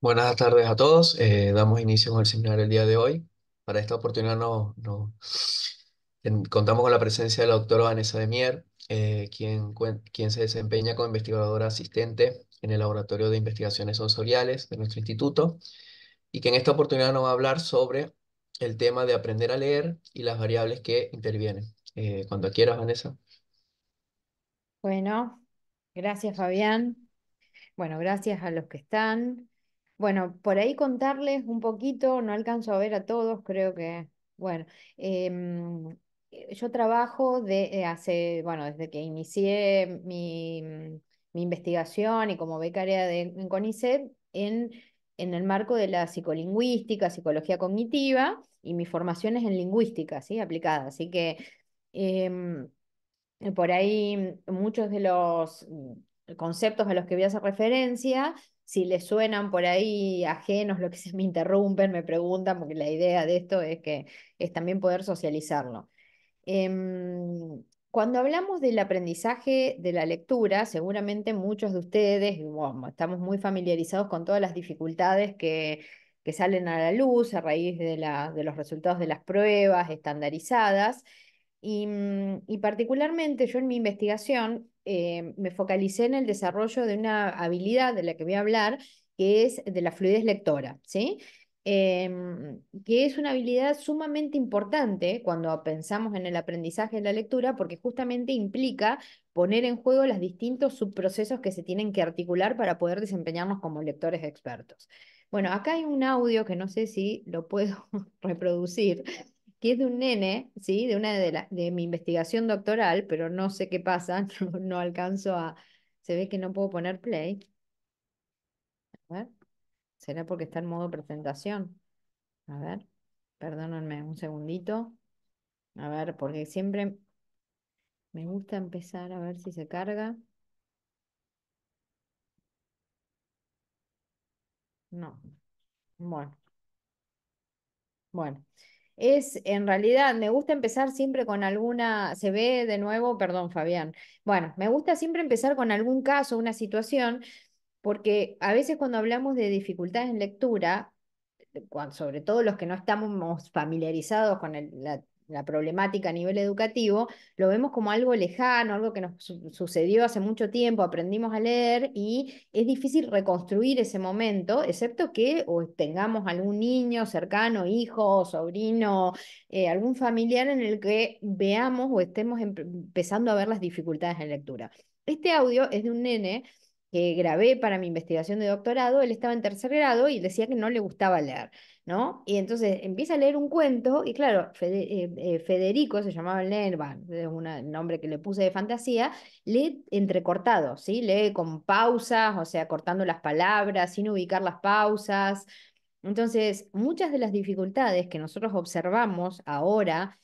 Buenas tardes a todos. Damos inicio con el seminario el día de hoy. Para esta oportunidad contamos con la presencia de la doctora Vanessa de Mier, quien se desempeña como investigadora asistente en el Laboratorio de Investigaciones Sensoriales de nuestro instituto y que en esta oportunidad nos va a hablar sobre el tema de aprender a leer y las variables que intervienen. Cuando quieras, Vanessa. Bueno, gracias Fabián. Bueno, gracias a los que están. Bueno, por ahí contarles un poquito, no alcanzo a ver a todos, creo que, bueno, em, yo trabajo bueno, desde que inicié mi investigación y como becaria en CONICET en el marco de la psicolingüística, psicología cognitiva y mi formación es en lingüística, ¿sí? Aplicada. Así que em, por ahí muchos de los conceptos a los que voy a hacer referencia, si les suenan por ahí ajenos, lo que se me interrumpen, me preguntan, porque la idea de esto es también poder socializarlo. Cuando hablamos del aprendizaje de la lectura, seguramente muchos de ustedes, bueno, estamos muy familiarizados con todas las dificultades que salen a la luz a raíz de los resultados de las pruebas estandarizadas. Y particularmente yo en mi investigación me focalicé en el desarrollo de una habilidad de la que voy a hablar, que es de la fluidez lectora, ¿sí? Que es una habilidad sumamente importante cuando pensamos en el aprendizaje de la lectura, porque justamente implica poner en juego los distintos subprocesos que se tienen que articular para poder desempeñarnos como lectores expertos. Bueno, acá hay un audio que no sé si lo puedo reproducir, que es de un nene, ¿sí? De una de mi investigación doctoral, pero no sé qué pasa, no alcanzo a... Se ve que no puedo poner play. A ver, ¿será porque está en modo presentación? A ver, perdónenme un segundito. A ver, porque siempre me gusta empezar a ver si se carga. No, bueno, bueno. Es, en realidad, me gusta empezar siempre con alguna, se ve de nuevo, perdón, Fabián. Bueno, me gusta siempre empezar con algún caso, una situación, porque a veces cuando hablamos de dificultades en lectura, sobre todo los que no estamos familiarizados con la problemática a nivel educativo, lo vemos como algo lejano, algo que nos sucedió hace mucho tiempo, aprendimos a leer y es difícil reconstruir ese momento, excepto que o tengamos algún niño cercano, hijo, sobrino, algún familiar en el que veamos o estemos empezando a ver las dificultades en lectura. Este audio es de un nene que grabé para mi investigación de doctorado. Él estaba en tercer grado y decía que no le gustaba leer, ¿no? Y entonces empieza a leer un cuento y claro, Federico se llamaba el nene, es un nombre que le puse de fantasía, lee entrecortado, ¿sí? Lee con pausas, o sea, cortando las palabras, sin ubicar las pausas. Entonces, muchas de las dificultades que nosotros observamos ahora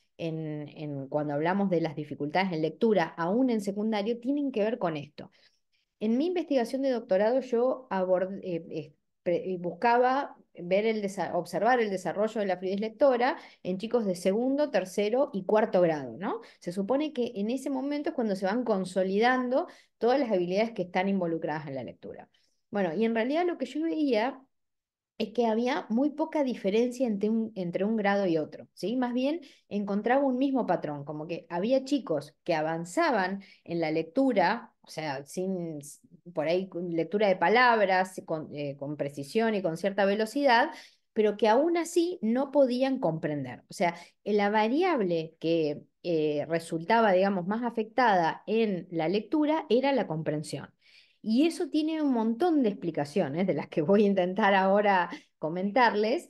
cuando hablamos de las dificultades en lectura, aún en secundario, tienen que ver con esto. En mi investigación de doctorado yo buscaba observar el desarrollo de la fluidez lectora en chicos de segundo, tercero y cuarto grado, ¿no? Se supone que en ese momento es cuando se van consolidando todas las habilidades que están involucradas en la lectura. Bueno, y en realidad lo que yo veía es que había muy poca diferencia entre un grado y otro, ¿sí? Más bien encontraba un mismo patrón, como que había chicos que avanzaban en la lectura, o sea, por ahí lectura de palabras, con precisión y con cierta velocidad, pero que aún así no podían comprender. O sea, la variable que resultaba, digamos, más afectada en la lectura era la comprensión. Y eso tiene un montón de explicaciones, de las que voy a intentar ahora comentarles,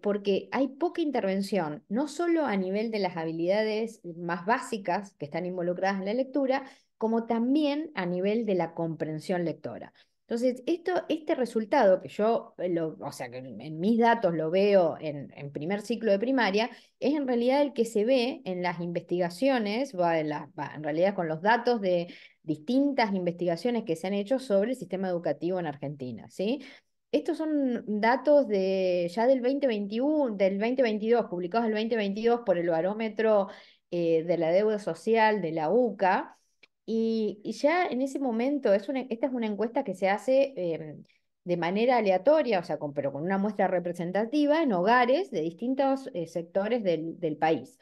porque hay poca intervención, no solo a nivel de las habilidades más básicas que están involucradas en la lectura, como también a nivel de la comprensión lectora. Entonces, este resultado que yo, o sea, que en mis datos lo veo en primer ciclo de primaria, es en realidad el que se ve en las investigaciones, en realidad con los datos de distintas investigaciones que se han hecho sobre el sistema educativo en Argentina, ¿sí? Estos son datos ya del 2021, del 2022, publicados el 2022 por el Barómetro de la Deuda Social de la UCA. Y ya en ese momento, esta es una encuesta que se hace de manera aleatoria, o sea, pero con una muestra representativa en hogares de distintos sectores del país.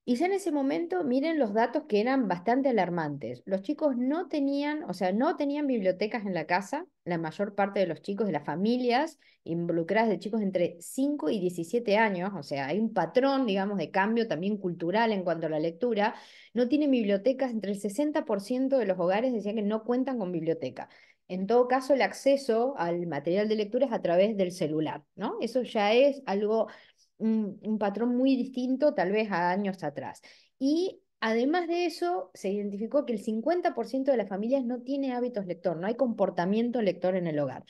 Y ya en ese momento, miren los datos que eran bastante alarmantes. Los chicos no tenían, o sea, no tenían bibliotecas en la casa. La mayor parte de los chicos, de las familias involucradas de chicos entre 5 y 17 años, o sea, hay un patrón, digamos, de cambio también cultural en cuanto a la lectura, no tienen bibliotecas. Entre el 60% de los hogares decían que no cuentan con biblioteca. En todo caso, el acceso al material de lectura es a través del celular, ¿no? Eso ya es algo, un patrón muy distinto tal vez a años atrás. Y además de eso, se identificó que el 50% de las familias no tiene hábitos lector, no hay comportamiento lector en el hogar.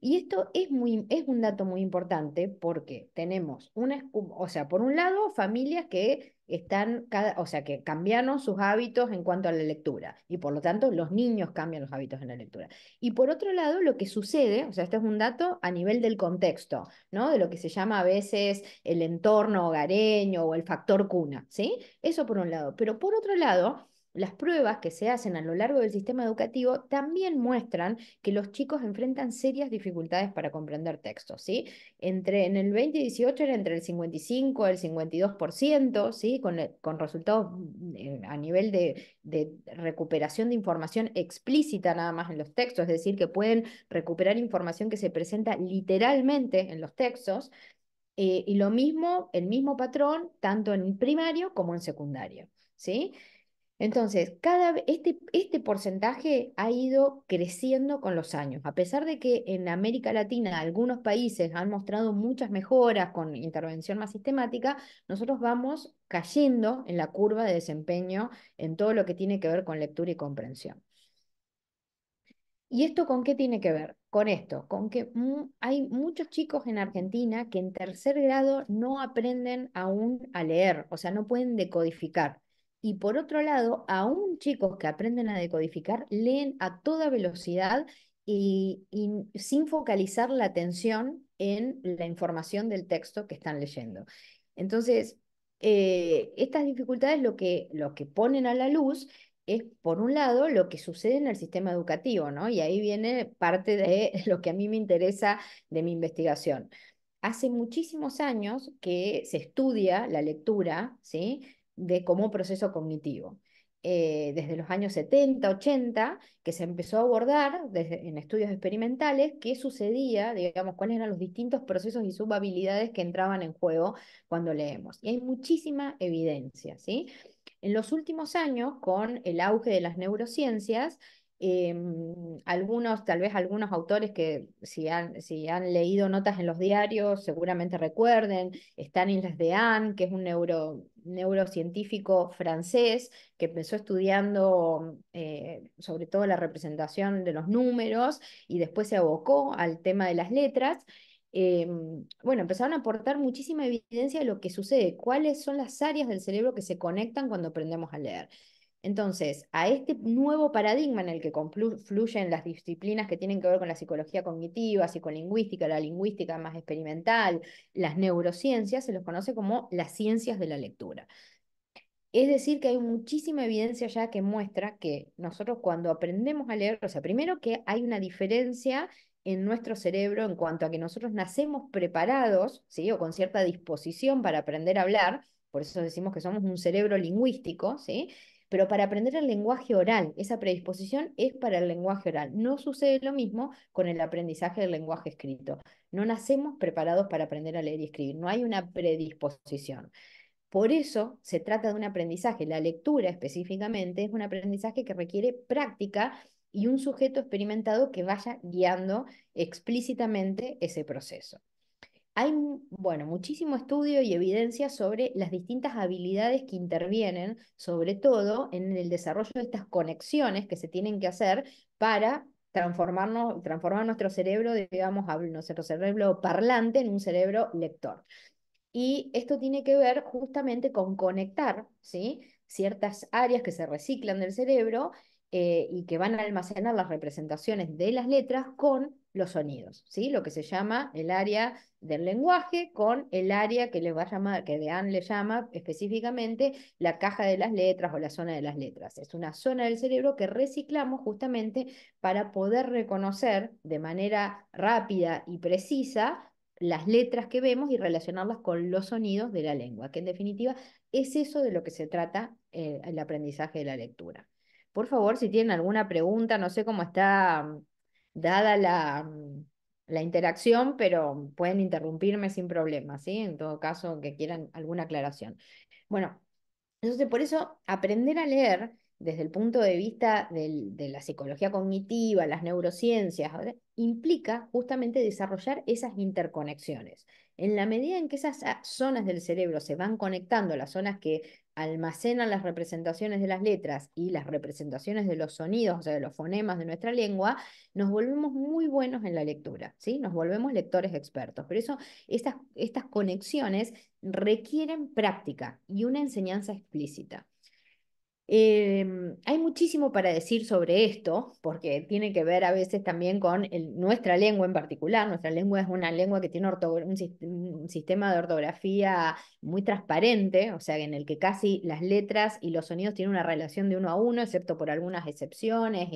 Y esto es un dato muy importante porque tenemos o sea, por un lado, familias que están, o sea, que cambiaron sus hábitos en cuanto a la lectura y por lo tanto los niños cambian los hábitos en la lectura. Y por otro lado, lo que sucede, o sea, este es un dato a nivel del contexto, ¿no? De lo que se llama a veces el entorno hogareño o el factor cuna, ¿sí? Eso por un lado. Pero por otro lado, las pruebas que se hacen a lo largo del sistema educativo también muestran que los chicos enfrentan serias dificultades para comprender textos, ¿sí? En el 2018 era entre el 55 y el 52%, ¿sí? Con resultados a nivel de recuperación de información explícita nada más en los textos, es decir, que pueden recuperar información que se presenta literalmente en los textos, y lo mismo, el mismo patrón, tanto en primario como en secundario, ¿sí? Entonces, este porcentaje ha ido creciendo con los años, a pesar de que en América Latina algunos países han mostrado muchas mejoras con intervención más sistemática, nosotros vamos cayendo en la curva de desempeño en todo lo que tiene que ver con lectura y comprensión. ¿Y esto con qué tiene que ver? Con esto, con que hay muchos chicos en Argentina que en tercer grado no aprenden aún a leer, o sea, no pueden decodificar. Y por otro lado, aún chicos que aprenden a decodificar leen a toda velocidad y sin focalizar la atención en la información del texto que están leyendo. Entonces, estas dificultades lo que ponen a la luz es, por un lado, lo que sucede en el sistema educativo, ¿no? Y ahí viene parte de lo que a mí me interesa de mi investigación. Hace muchísimos años que se estudia la lectura, ¿sí? Como proceso cognitivo. Desde los años 70, 80, que se empezó a abordar en estudios experimentales qué sucedía, digamos, cuáles eran los distintos procesos y subhabilidades que entraban en juego cuando leemos. Y hay muchísima evidencia, ¿sí? En los últimos años, con el auge de las neurociencias, tal vez algunos autores que si han leído notas en los diarios, seguramente recuerden, Stanislas Dehaene, que es un neurocientífico francés que empezó estudiando sobre todo la representación de los números y después se abocó al tema de las letras. Bueno, empezaron a aportar muchísima evidencia de lo que sucede, cuáles son las áreas del cerebro que se conectan cuando aprendemos a leer. Entonces, a este nuevo paradigma en el que confluyen las disciplinas que tienen que ver con la psicología cognitiva, psicolingüística, la lingüística más experimental, las neurociencias, se los conoce como las ciencias de la lectura. Es decir, que hay muchísima evidencia ya que muestra que nosotros cuando aprendemos a leer, o sea, primero que hay una diferencia en nuestro cerebro en cuanto a que nosotros nacemos preparados, ¿sí? O con cierta disposición para aprender a hablar, por eso decimos que somos un cerebro lingüístico, ¿sí? Pero para aprender el lenguaje oral, esa predisposición es para el lenguaje oral. No sucede lo mismo con el aprendizaje del lenguaje escrito. No nacemos preparados para aprender a leer y escribir, no hay una predisposición. Por eso se trata de un aprendizaje. La lectura específicamente es un aprendizaje que requiere práctica y un sujeto experimentado que vaya guiando explícitamente ese proceso. Hay, bueno, muchísimo estudio y evidencia sobre las distintas habilidades que intervienen, sobre todo en el desarrollo de estas conexiones que se tienen que hacer para transformar nuestro cerebro, digamos, nuestro cerebro parlante en un cerebro lector. Y esto tiene que ver justamente con conectar, ¿sí? Ciertas áreas que se reciclan del cerebro y que van a almacenar las representaciones de las letras con los sonidos, ¿sí? Lo que se llama el área del lenguaje con el área que les va a llamar, que Dean le llama específicamente la caja de las letras o la zona de las letras. Es una zona del cerebro que reciclamos justamente para poder reconocer de manera rápida y precisa las letras que vemos y relacionarlas con los sonidos de la lengua, que en definitiva es eso de lo que se trata el aprendizaje de la lectura. Por favor, si tienen alguna pregunta, no sé cómo está dada la interacción, pero pueden interrumpirme sin problema, ¿sí? En todo caso, que quieran alguna aclaración. Bueno, entonces, por eso, aprender a leer desde el punto de vista de la psicología cognitiva, las neurociencias, ¿verdad? Implica justamente desarrollar esas interconexiones. En la medida en que esas zonas del cerebro se van conectando, las zonas que almacenan las representaciones de las letras y las representaciones de los sonidos, o sea, de los fonemas de nuestra lengua, nos volvemos muy buenos en la lectura, ¿sí? Nos volvemos lectores expertos. Por eso, estas conexiones requieren práctica y una enseñanza explícita. Hay muchísimo para decir sobre esto, porque tiene que ver a veces también con nuestra lengua en particular. Nuestra lengua es una lengua que tiene un sistema de ortografía muy transparente, o sea, en el que casi las letras y los sonidos tienen una relación de uno a uno, excepto por algunas excepciones.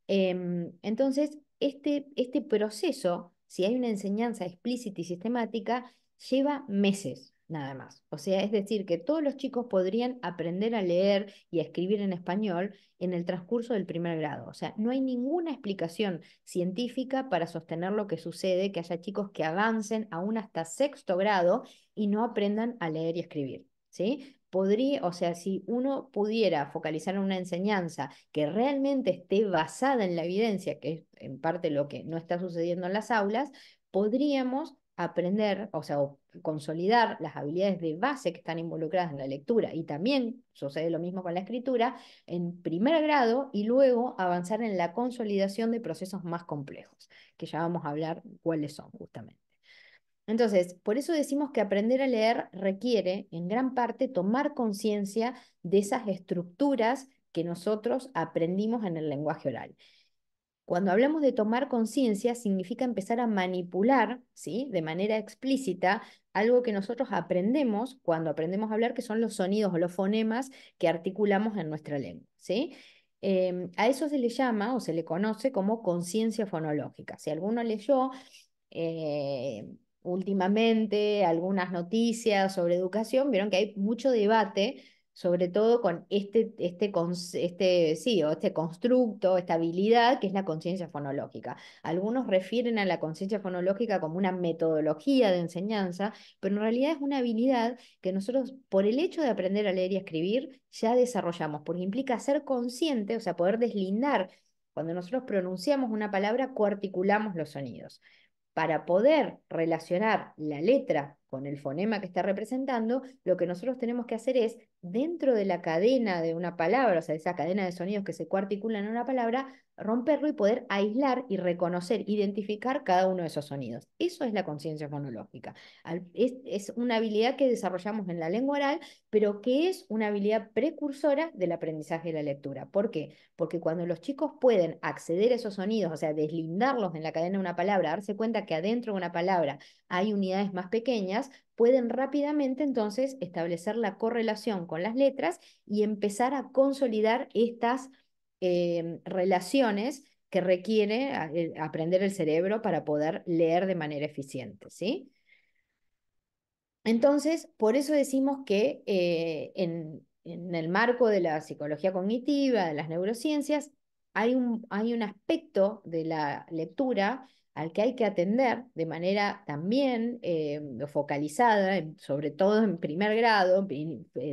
Entonces, este proceso, si hay una enseñanza explícita y sistemática, lleva meses nada más. O sea, es decir, que todos los chicos podrían aprender a leer y a escribir en español en el transcurso del primer grado. O sea, no hay ninguna explicación científica para sostener lo que sucede, que haya chicos que avancen aún hasta sexto grado y no aprendan a leer y escribir. ¿Sí? Podría, o sea, si uno pudiera focalizar en una enseñanza que realmente esté basada en la evidencia, que es en parte lo que no está sucediendo en las aulas, podríamos aprender, o sea, o consolidar las habilidades de base que están involucradas en la lectura y también sucede lo mismo con la escritura en primer grado y luego avanzar en la consolidación de procesos más complejos, que ya vamos a hablar cuáles son justamente. Entonces, por eso decimos que aprender a leer requiere, en gran parte, tomar conciencia de esas estructuras que nosotros aprendimos en el lenguaje oral. Cuando hablamos de tomar conciencia, significa empezar a manipular, ¿sí? De manera explícita, algo que nosotros aprendemos cuando aprendemos a hablar, que son los sonidos o los fonemas que articulamos en nuestra lengua, ¿sí? A eso se le llama o se le conoce como conciencia fonológica. Si alguno leyó eh, últimamente algunas noticias sobre educación, vieron que hay mucho debate, sobre todo con sí, o este constructo, esta habilidad que es la conciencia fonológica. Algunos refieren a la conciencia fonológica como una metodología de enseñanza, pero en realidad es una habilidad que nosotros, por el hecho de aprender a leer y a escribir, ya desarrollamos, porque implica ser consciente, o sea, poder deslindar. Cuando nosotros pronunciamos una palabra, coarticulamos los sonidos para poder relacionar la letra con el fonema que está representando, lo que nosotros tenemos que hacer es, dentro de la cadena de una palabra, o sea, esa cadena de sonidos que se coarticulan en una palabra, romperlo y poder aislar y reconocer, identificar cada uno de esos sonidos. Eso es la conciencia fonológica. Es una habilidad que desarrollamos en la lengua oral, pero que es una habilidad precursora del aprendizaje de la lectura. ¿Por qué? Porque cuando los chicos pueden acceder a esos sonidos, o sea, deslindarlos en la cadena de una palabra, darse cuenta que adentro de una palabra hay unidades más pequeñas, pueden rápidamente entonces establecer la correlación con las letras y empezar a consolidar estas relaciones que requiere aprender el cerebro para poder leer de manera eficiente, ¿sí? Entonces, por eso decimos que en el marco de la psicología cognitiva, de las neurociencias, hay un aspecto de la lectura al que hay que atender de manera también focalizada, sobre todo en primer grado,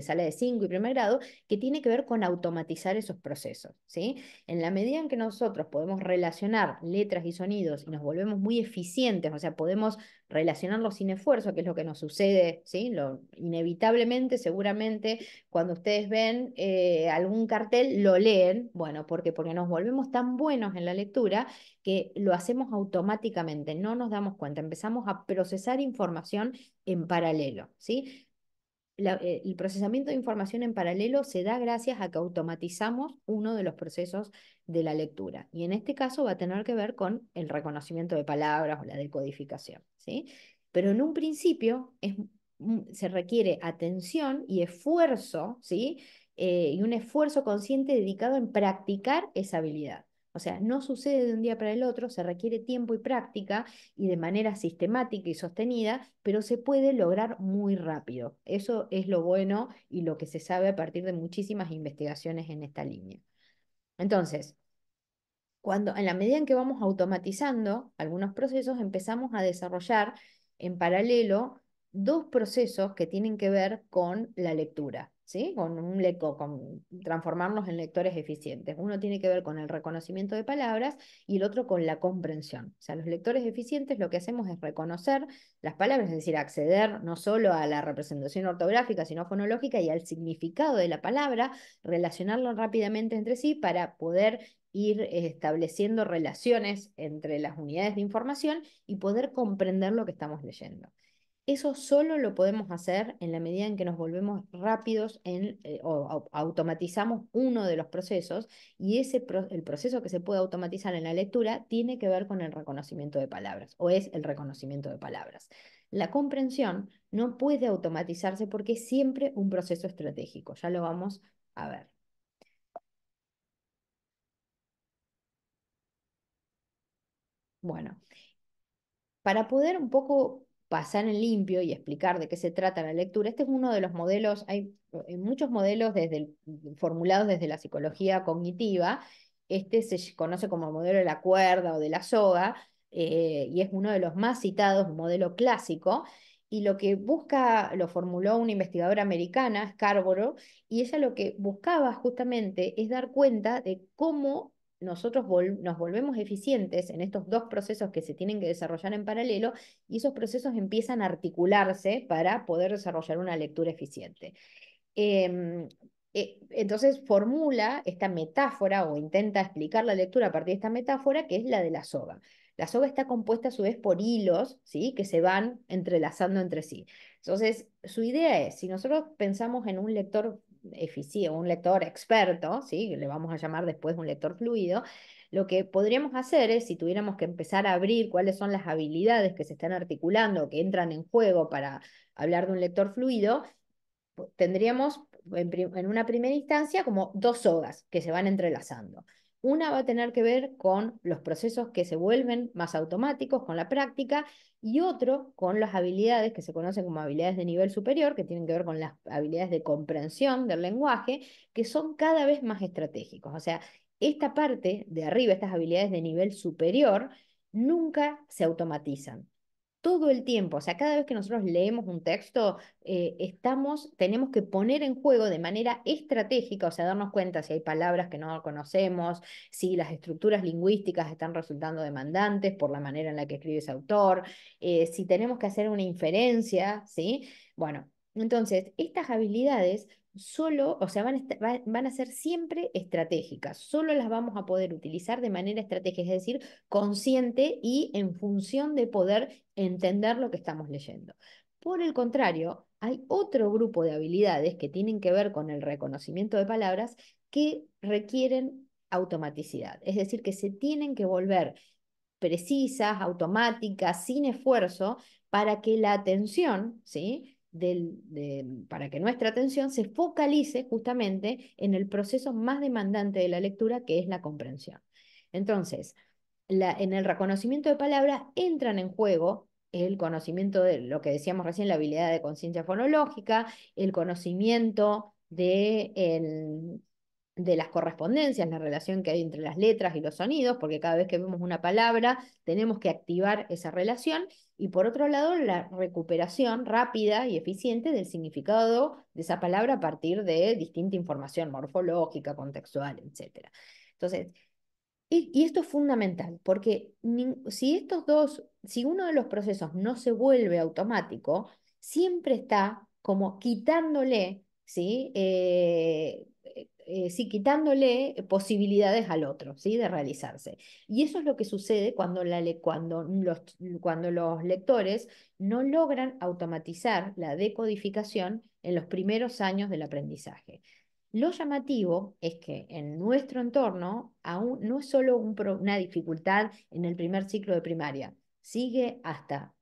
sala de 5 y primer grado, que tiene que ver con automatizar esos procesos, ¿sí? En la medida en que nosotros podemos relacionar letras y sonidos y nos volvemos muy eficientes, o sea, podemos relacionarlo sin esfuerzo, que es lo que nos sucede, ¿sí? Inevitablemente, seguramente, cuando ustedes ven algún cartel, lo leen, bueno, ¿por qué? Porque nos volvemos tan buenos en la lectura que lo hacemos automáticamente, no nos damos cuenta, empezamos a procesar información en paralelo, ¿sí? el procesamiento de información en paralelo se da gracias a que automatizamos uno de los procesos de la lectura. Y en este caso va a tener que ver con el reconocimiento de palabras o la decodificación, ¿sí? Pero en un principio se requiere atención y esfuerzo, ¿sí? Y un esfuerzo consciente dedicado en practicar esa habilidad. O sea, no sucede de un día para el otro, se requiere tiempo y práctica y de manera sistemática y sostenida, pero se puede lograr muy rápido. Eso es lo bueno y lo que se sabe a partir de muchísimas investigaciones en esta línea. Entonces, en la medida en que vamos automatizando algunos procesos, empezamos a desarrollar en paralelo dos procesos que tienen que ver con la lectura, ¿sí? Con transformarnos en lectores eficientes. Uno tiene que ver con el reconocimiento de palabras y el otro con la comprensión. O sea, los lectores eficientes lo que hacemos es reconocer las palabras, es decir, acceder no solo a la representación ortográfica, sino fonológica y al significado de la palabra, relacionarlo rápidamente entre sí para poder ir estableciendo relaciones entre las unidades de información y poder comprender lo que estamos leyendo. Eso solo lo podemos hacer en la medida en que nos volvemos rápidos o automatizamos uno de los procesos y el proceso que se puede automatizar en la lectura tiene que ver con el reconocimiento de palabras o es el reconocimiento de palabras. La comprensión no puede automatizarse porque es siempre un proceso estratégico. Ya lo vamos a ver. Bueno, para poder un poco pasar en limpio y explicar de qué se trata la lectura, este es uno de los modelos, hay muchos modelos formulados desde la psicología cognitiva, este se conoce como el modelo de la cuerda o de la soga, y es uno de los más citados, un modelo clásico, y lo que busca, lo formuló una investigadora americana, Scarborough, y ella lo que buscaba justamente es dar cuenta de cómo nosotros nos volvemos eficientes en estos dos procesos que se tienen que desarrollar en paralelo y esos procesos empiezan a articularse para poder desarrollar una lectura eficiente. Em, entonces formula esta metáfora o intenta explicar la lectura a partir de esta metáfora que es la de la soga. La soga está compuesta a su vez por hilos, ¿sí? Que se van entrelazando entre sí. Entonces, su idea es, si nosotros pensamos en un lector eficiente, un lector experto, ¿sí? Le vamos a llamar después un lector fluido, lo que podríamos hacer es, si tuviéramos que empezar a abrir cuáles son las habilidades que se están articulando, que entran en juego para hablar de un lector fluido, tendríamos en una primera instancia como dos sogas que se van entrelazando. Una va a tener que ver con los procesos que se vuelven más automáticos con la práctica y otro con las habilidades que se conocen como habilidades de nivel superior, que tienen que ver con las habilidades de comprensión del lenguaje, que son cada vez más estratégicos. O sea, esta parte de arriba, estas habilidades de nivel superior, nunca se automatizan todo el tiempo. O sea, cada vez que nosotros leemos un texto, tenemos que poner en juego de manera estratégica, o sea, darnos cuenta si hay palabras que no conocemos, si las estructuras lingüísticas están resultando demandantes por la manera en la que escribe ese autor, si tenemos que hacer una inferencia, ¿sí? Bueno, entonces, estas habilidades solo, o sea, van a ser siempre estratégicas, solo las vamos a poder utilizar de manera estratégica, es decir, consciente y en función de poder entender lo que estamos leyendo. Por el contrario, hay otro grupo de habilidades que tienen que ver con el reconocimiento de palabras que requieren automaticidad, es decir, que se tienen que volver precisas, automáticas, sin esfuerzo, para que la atención, ¿sí? Para que nuestra atención se focalice justamente en el proceso más demandante de la lectura, que es la comprensión. Entonces, en el reconocimiento de palabras entran en juego el conocimiento de lo que decíamos recién, la habilidad de conciencia fonológica, el conocimiento de las correspondencias, la relación que hay entre las letras y los sonidos, porque cada vez que vemos una palabra tenemos que activar esa relación, y por otro lado, la recuperación rápida y eficiente del significado de esa palabra a partir de distinta información morfológica, contextual, etcétera. Entonces, y esto es fundamental, porque si uno de los procesos no se vuelve automático, siempre está como quitándole, ¿sí? sí, quitándole posibilidades al otro, ¿sí? De realizarse. Y eso es lo que sucede cuando los lectores no logran automatizar la decodificación en los primeros años del aprendizaje. Lo llamativo es que en nuestro entorno aún no es solo una dificultad en el primer ciclo de primaria, sigue hasta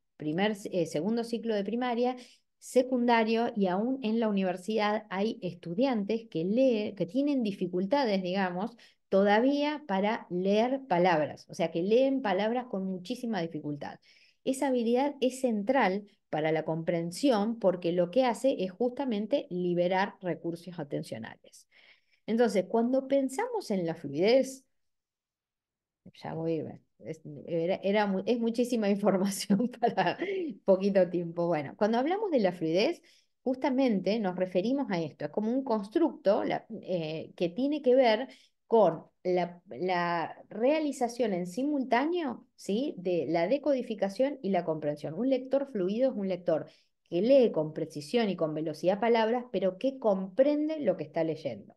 segundo ciclo de primaria, secundario, y aún en la universidad hay estudiantes que tienen dificultades, digamos, todavía para leer palabras, o sea, que leen palabras con muchísima dificultad. Esa habilidad es central para la comprensión porque lo que hace es justamente liberar recursos atencionales. Entonces, cuando pensamos en la fluidez, ya voy, es muchísima información para poquito tiempo. Bueno, cuando hablamos de la fluidez, justamente nos referimos a esto. Es como un constructo que tiene que ver con la realización en simultáneo, ¿sí? De la decodificación y la comprensión. Un lector fluido es un lector que lee con precisión y con velocidad palabras, pero que comprende lo que está leyendo.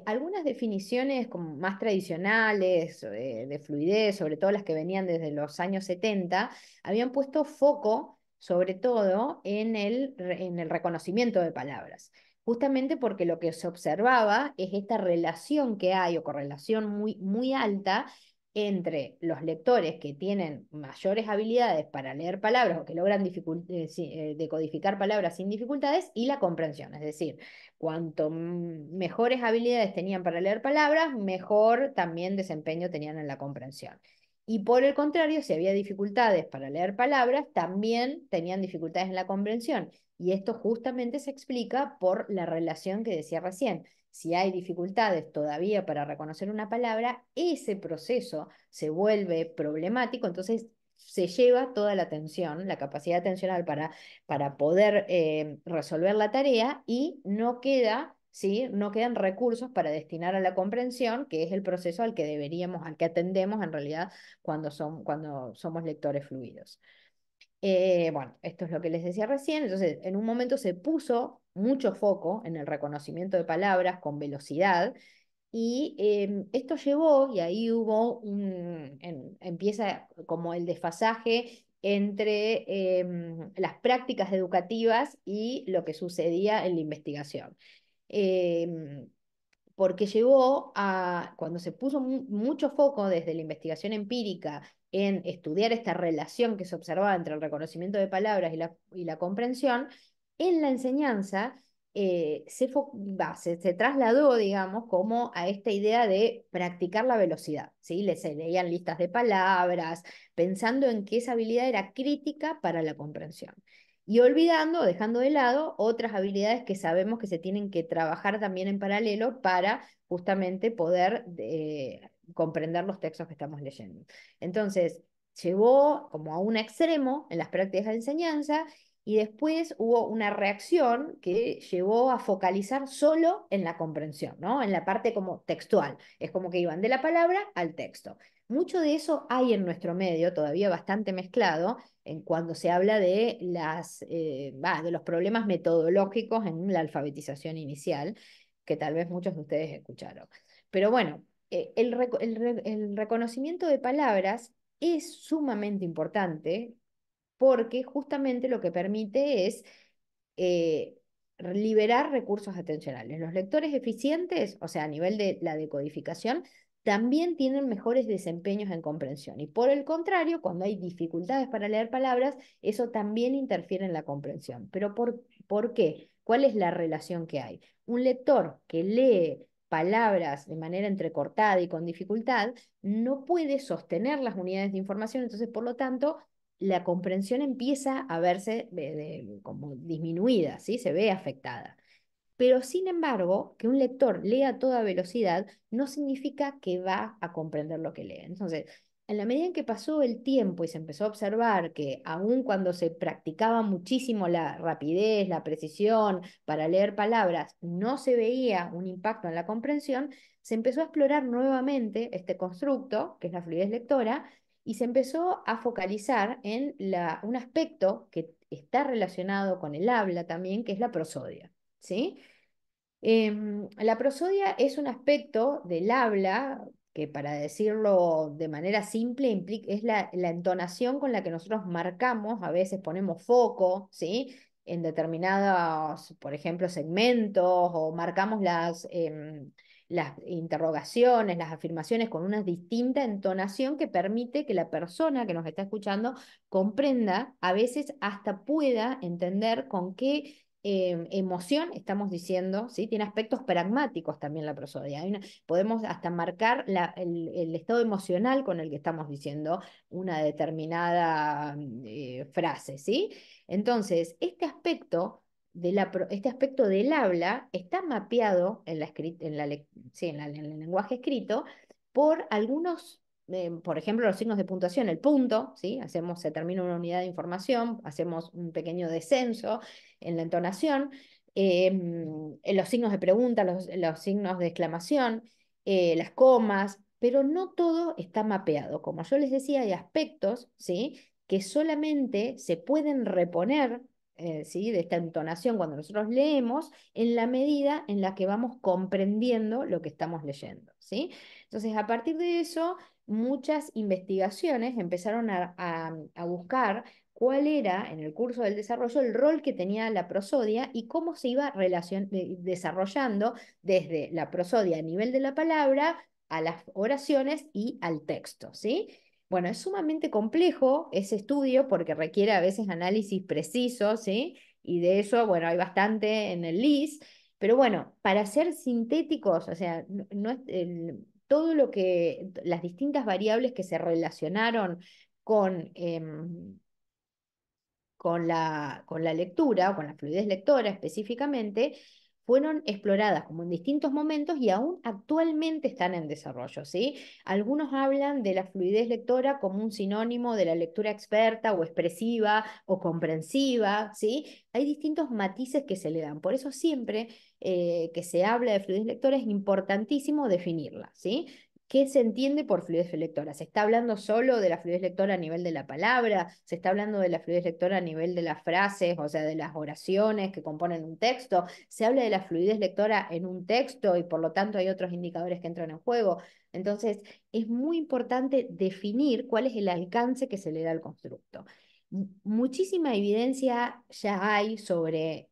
Algunas definiciones como más tradicionales de fluidez, sobre todo las que venían desde los años 70, habían puesto foco sobre todo en el reconocimiento de palabras, justamente porque lo que se observaba es esta relación que hay o correlación muy, muy alta entre los lectores que tienen mayores habilidades para leer palabras o que logran decodificar palabras sin dificultades y la comprensión, es decir, cuanto mejores habilidades tenían para leer palabras, mejor también desempeño tenían en la comprensión. Y por el contrario, si había dificultades para leer palabras, también tenían dificultades en la comprensión. Y esto justamente se explica por la relación que decía recién. Si hay dificultades todavía para reconocer una palabra, ese proceso se vuelve problemático, entonces se lleva toda la atención, la capacidad atencional para poder resolver la tarea y no queda, ¿sí? No quedan recursos para destinar a la comprensión, que es el proceso al que atendemos en realidad cuando somos lectores fluidos. Bueno, esto es lo que les decía recién. Entonces, en un momento se puso mucho foco en el reconocimiento de palabras con velocidad y esto llevó, y ahí empieza como el desfasaje entre las prácticas educativas y lo que sucedía en la investigación. Em, Porque llevó cuando se puso mucho foco desde la investigación empírica en estudiar esta relación que se observaba entre el reconocimiento de palabras y la comprensión, en la enseñanza se trasladó, digamos, como a esta idea de practicar la velocidad, ¿sí? Se leían listas de palabras, pensando en que esa habilidad era crítica para la comprensión. Y olvidando, dejando de lado otras habilidades que sabemos que se tienen que trabajar también en paralelo para justamente poder comprender los textos que estamos leyendo. Entonces, llevó como a un extremo en las prácticas de enseñanza y después hubo una reacción que llevó a focalizar solo en la comprensión, ¿no? En la parte como textual. Es como que iban de la palabra al texto. Mucho de eso hay en nuestro medio, todavía bastante mezclado, en cuando se habla de los problemas metodológicos en la alfabetización inicial, que tal vez muchos de ustedes escucharon. Pero bueno, el reconocimiento de palabras es sumamente importante porque justamente lo que permite es eh, liberar recursos atencionales. Los lectores eficientes, o sea, a nivel de la decodificación, también tienen mejores desempeños en comprensión. Y por el contrario, cuando hay dificultades para leer palabras, eso también interfiere en la comprensión. ¿Pero por qué? ¿Cuál es la relación que hay? Un lector que lee palabras de manera entrecortada y con dificultad, no puede sostener las unidades de información, entonces, por lo tanto, la comprensión empieza a verse como disminuida, ¿sí? Se ve afectada. Pero sin embargo, que un lector lea a toda velocidad no significa que va a comprender lo que lee. Entonces, en la medida en que pasó el tiempo y se empezó a observar que aun cuando se practicaba muchísimo la rapidez, la precisión para leer palabras, no se veía un impacto en la comprensión, se empezó a explorar nuevamente este constructo, que es la fluidez lectora, y se empezó a focalizar en un aspecto que está relacionado con el habla también, que es la prosodia. ¿Sí? La prosodia es un aspecto del habla que, para decirlo de manera simple, es la entonación con la que nosotros marcamos, a veces ponemos foco, ¿sí? En determinados, por ejemplo, segmentos, o marcamos las interrogaciones, las afirmaciones con una distinta entonación que permite que la persona que nos está escuchando comprenda, a veces hasta pueda entender con qué emoción estamos diciendo, ¿sí? Tiene aspectos pragmáticos también la prosodia. Podemos hasta marcar el estado emocional con el que estamos diciendo una determinada frase, ¿sí? Entonces, este aspecto del habla está mapeado en el lenguaje escrito por algunos, por ejemplo, los signos de puntuación, el punto, ¿sí? Se termina una unidad de información, hacemos un pequeño descenso en la entonación, en los signos de pregunta, los signos de exclamación, las comas, pero no todo está mapeado. Como yo les decía, hay aspectos, ¿sí? Que solamente se pueden reponer, ¿sí? De esta entonación cuando nosotros leemos, en la medida en la que vamos comprendiendo lo que estamos leyendo, ¿sí? Entonces, a partir de eso, muchas investigaciones empezaron a buscar cuál era en el curso del desarrollo el rol que tenía la prosodia y cómo se iba desarrollando desde la prosodia a nivel de la palabra a las oraciones y al texto, ¿sí? Bueno, es sumamente complejo ese estudio porque requiere a veces análisis preciso, ¿sí? Y de eso, bueno, hay bastante en el LIS, pero bueno, para ser sintéticos, o sea, no es todo las distintas variables que se relacionaron con, con la lectura, o con la fluidez lectora específicamente, fueron exploradas como en distintos momentos y aún actualmente están en desarrollo, ¿sí? Algunos hablan de la fluidez lectora como un sinónimo de la lectura experta o expresiva o comprensiva, ¿sí? Hay distintos matices que se le dan. Por eso siempre que se habla de fluidez lectora es importantísimo definirla, ¿sí? ¿Qué se entiende por fluidez lectora? ¿Se está hablando solo de la fluidez lectora a nivel de la palabra? ¿Se está hablando de la fluidez lectora a nivel de las frases, o sea, de las oraciones que componen un texto? ¿Se habla de la fluidez lectora en un texto y por lo tanto hay otros indicadores que entran en juego? Entonces, es muy importante definir cuál es el alcance que se le da al constructo. Muchísima evidencia ya hay sobre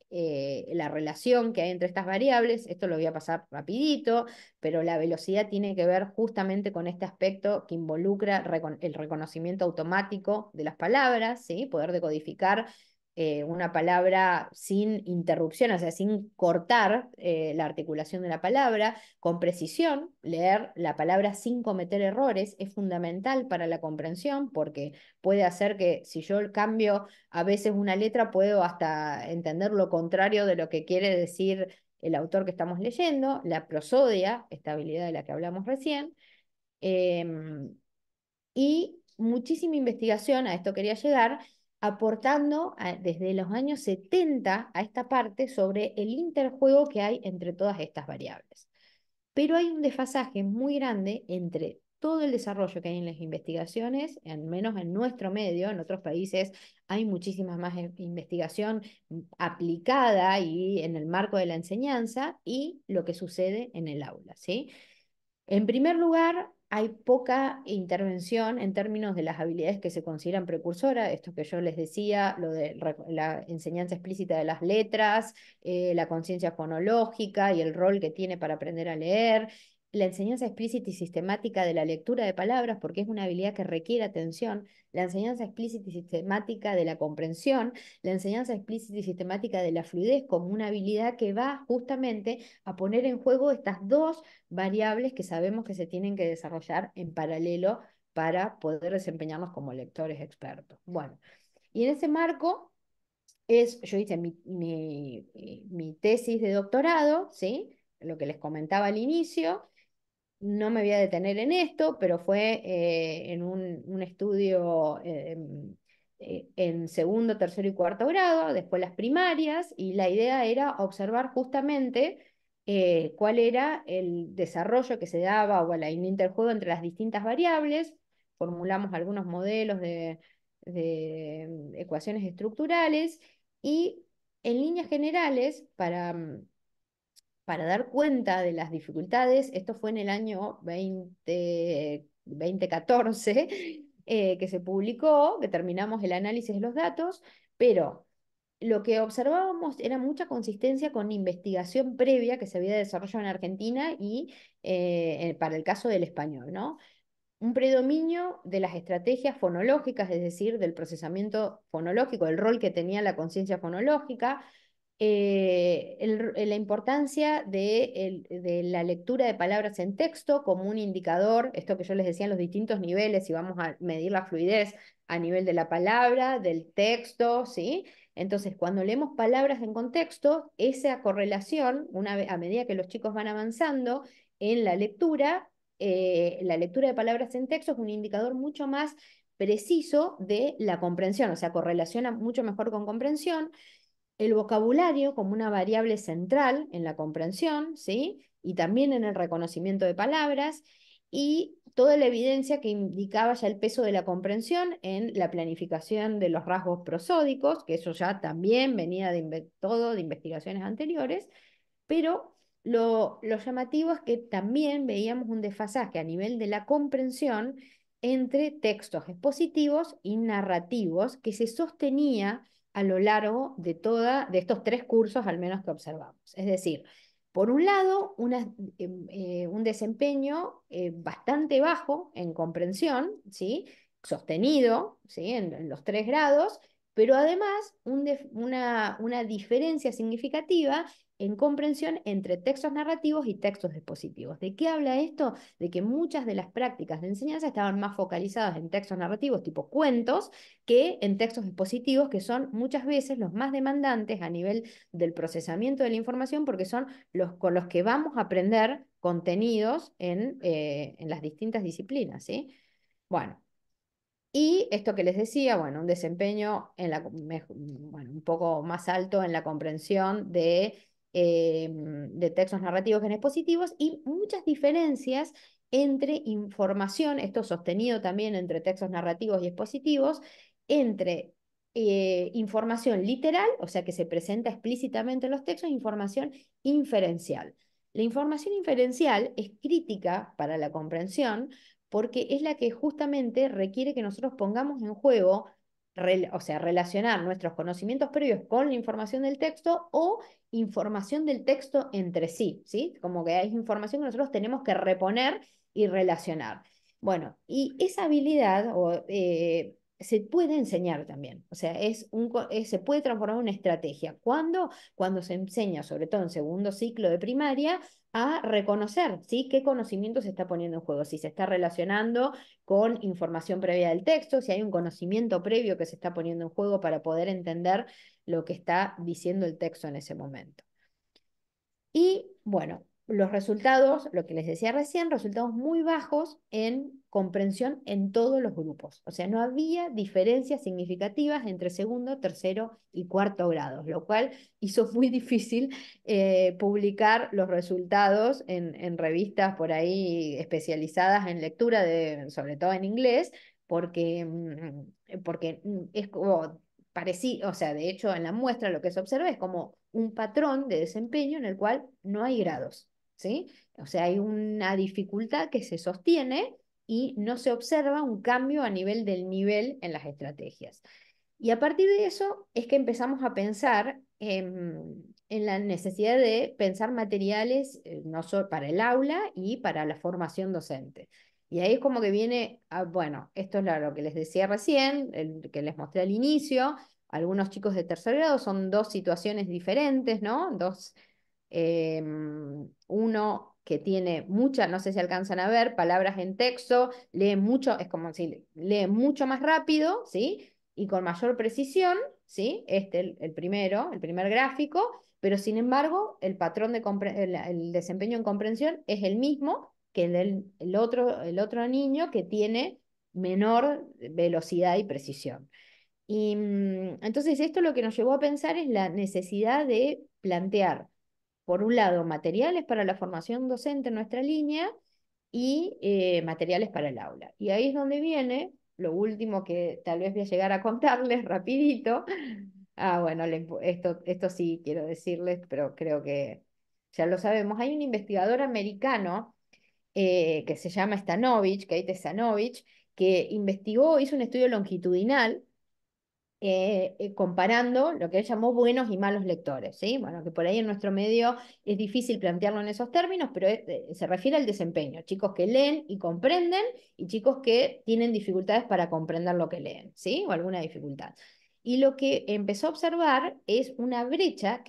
la relación que hay entre estas variables. Esto lo voy a pasar rapidito, pero la velocidad tiene que ver justamente con este aspecto que involucra el reconocimiento automático de las palabras, ¿sí? Poder decodificar una palabra sin interrupción, o sea, sin cortar la articulación de la palabra, con precisión. Leer la palabra sin cometer errores es fundamental para la comprensión porque puede hacer que si yo cambio a veces una letra, puedo hasta entender lo contrario de lo que quiere decir el autor que estamos leyendo, la prosodia, esta habilidad de la que hablamos recién, eh, y muchísima investigación, a esto quería llegar, aportando desde los años 70 a esta parte sobre el interjuego que hay entre todas estas variables. Pero hay un desfasaje muy grande entre todo el desarrollo que hay en las investigaciones, al menos en nuestro medio. En otros países hay muchísima más investigación aplicada y en el marco de la enseñanza, y lo que sucede en el aula, ¿sí? En primer lugar, hay poca intervención en términos de las habilidades que se consideran precursoras, esto que yo les decía, lo de la enseñanza explícita de las letras, la conciencia fonológica y el rol que tiene para aprender a leer, la enseñanza explícita y sistemática de la lectura de palabras, porque es una habilidad que requiere atención, la enseñanza explícita y sistemática de la comprensión, la enseñanza explícita y sistemática de la fluidez como una habilidad que va justamente a poner en juego estas dos variables que sabemos que se tienen que desarrollar en paralelo para poder desempeñarnos como lectores expertos. Bueno, y en ese marco yo hice mi tesis de doctorado, ¿sí? Lo que les comentaba al inicio. No me voy a detener en esto, pero fue en un estudio en segundo, tercero y cuarto grado, después las primarias, y la idea era observar justamente cuál era el desarrollo que se daba o el interjuego entre las distintas variables. Formulamos algunos modelos de ecuaciones estructurales y en líneas generales, para para dar cuenta de las dificultades, esto fue en el año 2014, que se publicó, que terminamos el análisis de los datos, pero lo que observábamos era mucha consistencia con investigación previa que se había desarrollado en Argentina y para el caso del español, ¿no? Un predominio de las estrategias fonológicas, es decir, del procesamiento fonológico, el rol que tenía la conciencia fonológica, la importancia de la lectura de palabras en texto como un indicador, esto que yo les decía en los distintos niveles, si vamos a medir la fluidez a nivel de la palabra, del texto, ¿sí? Entonces, cuando leemos palabras en contexto, esa correlación, a medida que los chicos van avanzando en la lectura de palabras en texto es un indicador mucho más preciso de la comprensión, o sea, correlaciona mucho mejor con comprensión, el vocabulario como una variable central en la comprensión, ¿sí? Y también en el reconocimiento de palabras, y toda la evidencia que indicaba ya el peso de la comprensión en la planificación de los rasgos prosódicos, que eso ya también venía todo de investigaciones anteriores, pero lo llamativo es que también veíamos un desfasaje a nivel de la comprensión entre textos expositivos y narrativos que se sostenía a lo largo de estos 3 cursos, al menos que observamos. Es decir, por un lado, un desempeño bastante bajo en comprensión, ¿sí? Sostenido, ¿sí? En los 3 grados, pero además una diferencia significativa en comprensión entre textos narrativos y textos dispositivos. ¿De qué habla esto? De que muchas de las prácticas de enseñanza estaban más focalizadas en textos narrativos tipo cuentos que en textos dispositivos, que son muchas veces los más demandantes a nivel del procesamiento de la información, porque son los con los que vamos a aprender contenidos en las distintas disciplinas, ¿sí? Bueno, y esto que les decía, bueno, un desempeño bueno, un poco más alto en la comprensión de textos narrativos que en expositivos, y muchas diferencias entre información, esto sostenido también entre textos narrativos y expositivos, entre información literal, o sea, que se presenta explícitamente en los textos, e información inferencial. La información inferencial es crítica para la comprensión porque es la que justamente requiere que nosotros pongamos en juego, o sea, relacionar nuestros conocimientos previos con la información del texto o información del texto entre sí, ¿sí? Como que hay información que nosotros tenemos que reponer y relacionar. Bueno, y esa habilidad se puede enseñar también, o sea, se puede transformar en una estrategia. ¿Cuándo? Cuando se enseña, sobre todo en segundo ciclo de primaria, a reconocer, ¿sí? Qué conocimiento se está poniendo en juego, si se está relacionando con información previa del texto, si hay un conocimiento previo que se está poniendo en juego para poder entender lo que está diciendo el texto en ese momento. Y bueno, los resultados, lo que les decía recién, resultados muy bajos en comprensión en todos los grupos. O sea, no había diferencias significativas entre segundo, tercero y cuarto grados, lo cual hizo muy difícil publicar los resultados en revistas por ahí especializadas en lectura, sobre todo en inglés, porque es como parecido, o sea, de hecho en la muestra lo que se observa es como un patrón de desempeño en el cual no hay grados, ¿sí? O sea, hay una dificultad que se sostiene y no se observa un cambio a nivel del nivel en las estrategias. Y a partir de eso es que empezamos a pensar en la necesidad de pensar materiales no solo para el aula y para la formación docente. Y ahí es como que viene, bueno, esto es lo que les decía recién, el que les mostré al inicio. Algunos chicos de tercer grado son 2 situaciones diferentes, ¿no? Uno que tiene muchas, no sé si alcanzan a ver, palabras en texto, lee mucho, es como si lee mucho más rápido, ¿sí? Y con mayor precisión, ¿sí? El primero, el primer gráfico, pero sin embargo, el patrón el desempeño en comprensión es el mismo que el otro niño que tiene menor velocidad y precisión. Y entonces esto lo que nos llevó a pensar es la necesidad de plantear, por un lado, materiales para la formación docente en nuestra línea y materiales para el aula. Y ahí es donde viene lo último que tal vez voy a llegar a contarles rapidito. Bueno, esto sí quiero decirles, pero creo que ya lo sabemos. Hay un investigador americano que se llama Stanovich, Kate Stanovich, que investigó, hizo un estudio longitudinal comparando lo que él llamó buenos y malos lectores, ¿sí? Bueno, que por ahí en nuestro medio es difícil plantearlo en esos términos, pero se refiere al desempeño, chicos que leen y comprenden y chicos que tienen dificultades para comprender lo que leen, ¿sí? O alguna dificultad. Y lo que empezó a observar es una brecha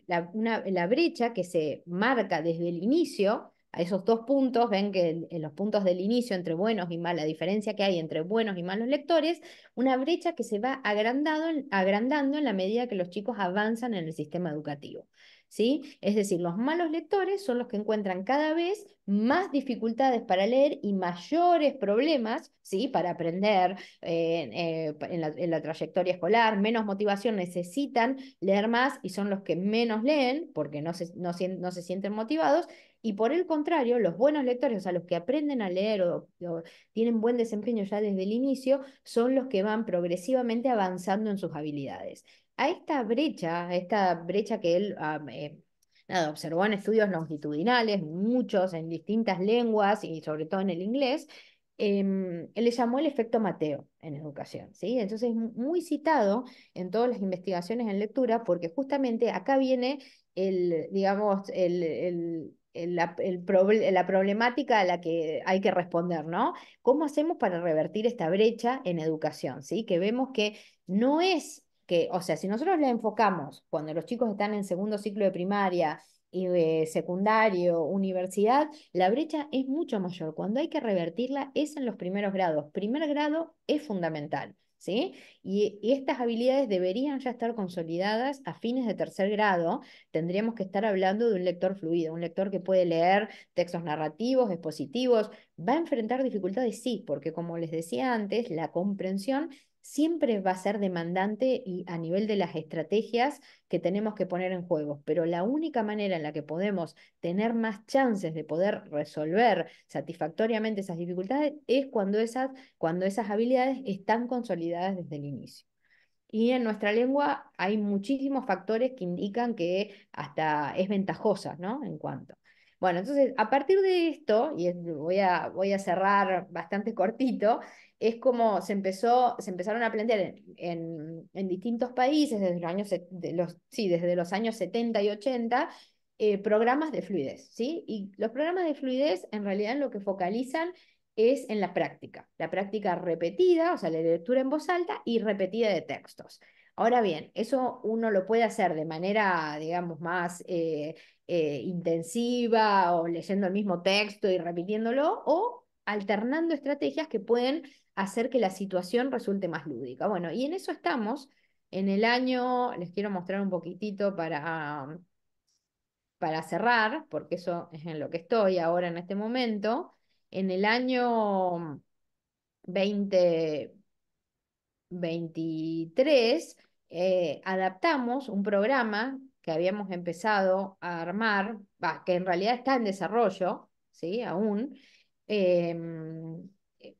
la brecha que se marca desde el inicio a esos dos puntos, ven que en los puntos del inicio entre buenos y malos, la diferencia que hay entre buenos y malos lectores, una brecha que se va agrandando en la medida que los chicos avanzan en el sistema educativo. ¿Sí? Es decir, los malos lectores son los que encuentran cada vez más dificultades para leer y mayores problemas, ¿sí? Para aprender en la trayectoria escolar, menos motivación, necesitan leer más y son los que menos leen porque no se sienten motivados. Y por el contrario, los buenos lectores, o sea, los que aprenden a leer o tienen buen desempeño ya desde el inicio, son los que van progresivamente avanzando en sus habilidades. A esta brecha que él nada, observó en estudios longitudinales, muchos en distintas lenguas y sobre todo en el inglés, él le llamó el efecto Mateo en educación, ¿sí? Entonces es muy citado en todas las investigaciones en lectura porque justamente acá viene digamos, la problemática a la que hay que responder, ¿no? ¿Cómo hacemos para revertir esta brecha en educación? ¿Sí? Que vemos que no es que, o sea, si nosotros la enfocamos cuando los chicos están en segundo ciclo de primaria y de secundario, universidad, la brecha es mucho mayor. Cuando hay que revertirla es en los primeros grados. Primer grado es fundamental. ¿Sí? Y estas habilidades deberían ya estar consolidadas a fines de tercer grado. Tendríamos que estar hablando de un lector fluido, un lector que puede leer textos narrativos, expositivos. ¿Va a enfrentar dificultades? Sí, porque como les decía antes, la comprensión siempre va a ser demandante y a nivel de las estrategias que tenemos que poner en juego, pero la única manera en la que podemos tener más chances de poder resolver satisfactoriamente esas dificultades es cuando esas habilidades están consolidadas desde el inicio. Y en nuestra lengua hay muchísimos factores que indican que hasta es ventajosa, ¿no? En cuanto. Bueno, entonces, a partir de esto, y voy a cerrar bastante cortito, es como se empezaron a plantear en distintos países desde los años, sí, desde los años 70 y 80, programas de fluidez, ¿sí? Y los programas de fluidez en realidad lo que focalizan es en la práctica repetida, o sea, la lectura en voz alta y repetida de textos. Ahora bien, eso uno lo puede hacer de manera, digamos, más intensiva o leyendo el mismo texto y repitiéndolo o alternando estrategias que pueden hacer que la situación resulte más lúdica. Bueno, y en eso estamos. En el año, les quiero mostrar un poquitito para cerrar, porque eso es en lo que estoy ahora en este momento. En el año 2023 adaptamos un programa que habíamos empezado a armar, que en realidad está en desarrollo, ¿sí? Aún. em,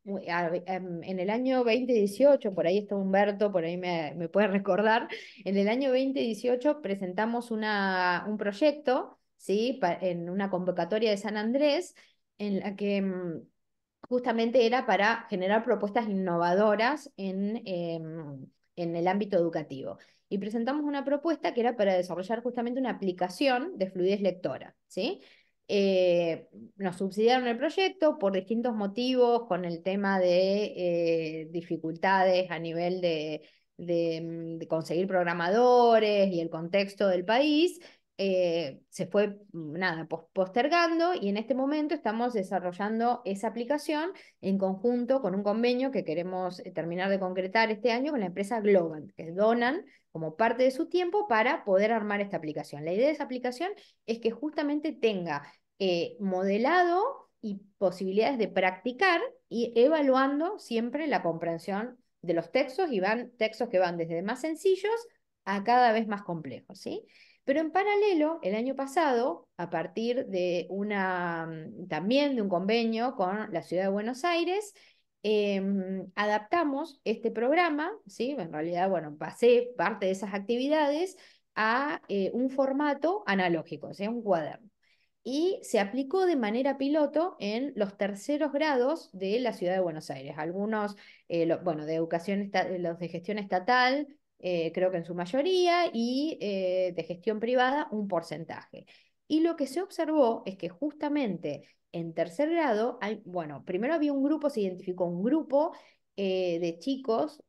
en el año 2018, por ahí está Humberto, por ahí me puede recordar, en el año 2018 presentamos un proyecto, ¿sí? En una convocatoria de San Andrés, en la que justamente era para generar propuestas innovadoras en el ámbito educativo. Y presentamos una propuesta que era para desarrollar justamente una aplicación de fluidez lectora, ¿sí? Nos subsidiaron el proyecto por distintos motivos, con el tema de dificultades a nivel de conseguir programadores y el contexto del país. Se fue nada, postergando y en este momento estamos desarrollando esa aplicación en conjunto con un convenio que queremos terminar de concretar este año con la empresa Globant, que donan como parte de su tiempo para poder armar esta aplicación. La idea de esa aplicación es que justamente tenga modelado y posibilidades de practicar y evaluando siempre la comprensión de los textos y van textos que van desde más sencillos a cada vez más complejos, ¿sí? Pero en paralelo, el año pasado, a partir de también de un convenio con la Ciudad de Buenos Aires, adaptamos este programa, ¿sí? En realidad, bueno, pasé parte de esas actividades a un formato analógico, o sea, un cuaderno. y se aplicó de manera piloto en los terceros grados de la ciudad de Buenos Aires. Algunos, bueno, de educación, los de gestión estatal, creo que en su mayoría, y de gestión privada, un porcentaje. Y lo que se observó es que justamente en tercer grado, bueno, primero había un grupo, se identificó un grupo de chicos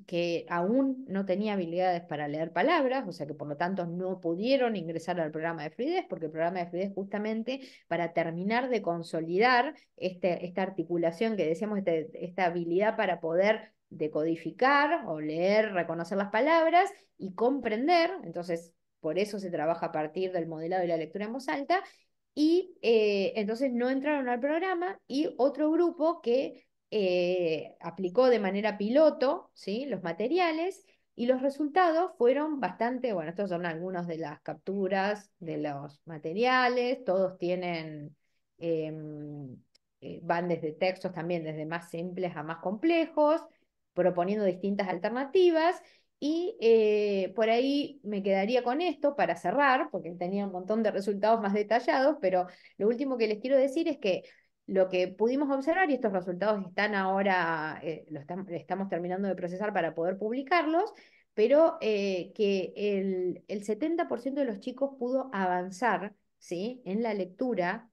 que aún no tenía habilidades para leer palabras, o sea que por lo tanto no pudieron ingresar al programa de fluidez, porque el programa de fluidez justamente para terminar de consolidar esta articulación que decíamos, esta habilidad para poder decodificar o leer, reconocer las palabras y comprender, entonces por eso se trabaja a partir del modelado y la lectura en voz alta, y entonces no entraron al programa y otro grupo que aplicó de manera piloto, ¿sí?, los materiales y los resultados fueron bastante, bueno, estos son algunos de las capturas de los materiales, todos tienen, van desde textos también, desde más simples a más complejos, proponiendo distintas alternativas. Y por ahí me quedaría con esto para cerrar, porque tenía un montón de resultados más detallados, pero lo último que les quiero decir es que lo que pudimos observar, y estos resultados están ahora, estamos terminando de procesar para poder publicarlos, pero que el 70% de los chicos pudo avanzar, ¿sí?, en la lectura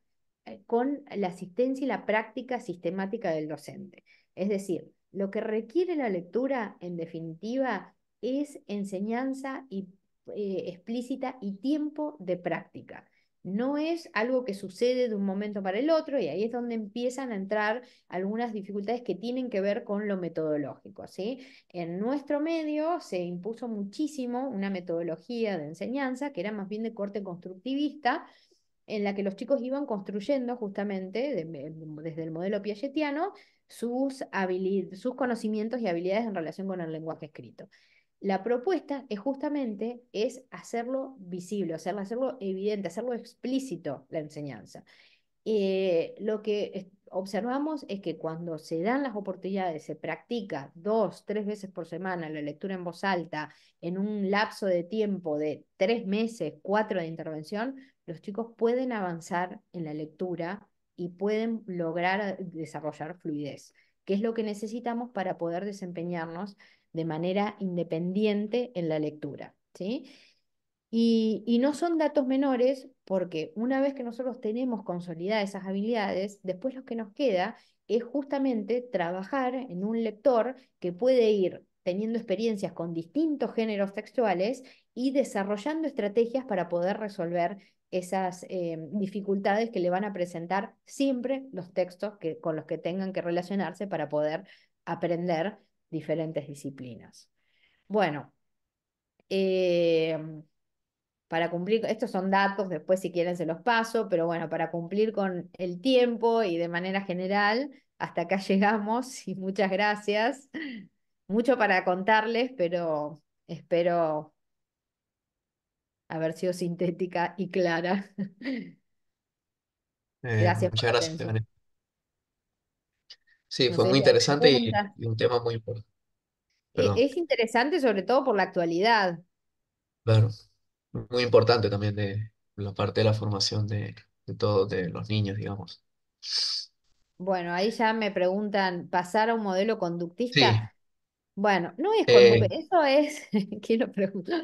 con la asistencia y la práctica sistemática del docente. Es decir, lo que requiere la lectura, en definitiva, es enseñanza explícita y tiempo de práctica. No es algo que sucede de un momento para el otro, y ahí es donde empiezan a entrar algunas dificultades que tienen que ver con lo metodológico, ¿sí? En nuestro medio se impuso muchísimo una metodología de enseñanza que era más bien de corte constructivista, en la que los chicos iban construyendo justamente, desde el modelo piagetiano, sus conocimientos y habilidades en relación con el lenguaje escrito. La propuesta es justamente hacerlo visible, hacerlo evidente, hacerlo explícito la enseñanza. Lo que observamos es que cuando se dan las oportunidades, se practica 2, 3 veces por semana la lectura en voz alta en un lapso de tiempo de 3 meses, 4 de intervención, los chicos pueden avanzar en la lectura y pueden lograr desarrollar fluidez, que es lo que necesitamos para poder desempeñarnos de manera independiente en la lectura, ¿sí? Y no son datos menores porque una vez que nosotros tenemos consolidadas esas habilidades, después lo que nos queda es justamente trabajar en un lector que puede ir teniendo experiencias con distintos géneros textuales y desarrollando estrategias para poder resolver esas dificultades que le van a presentar siempre los textos con los que tengan que relacionarse para poder aprender diferentes disciplinas. Bueno, eh, para cumplir, estos son datos, después si quieren se los paso, pero bueno, para cumplir con el tiempo y de manera general, hasta acá llegamos y muchas gracias. Mucho para contarles, pero espero haber sido sintética y clara. Gracias por Muchas la gracias, atención. Vanessa. Sí, No fue sé muy si hay interesante preguntas. y un tema muy importante. Perdón, Es interesante sobre todo por la actualidad. claro, muy importante también de la parte de la formación de todos, de los niños, digamos. Bueno, ahí ya me preguntan, ¿pasar a un modelo Sí, conductista? Bueno, no es conducta, eh, eso es, quiero preguntar.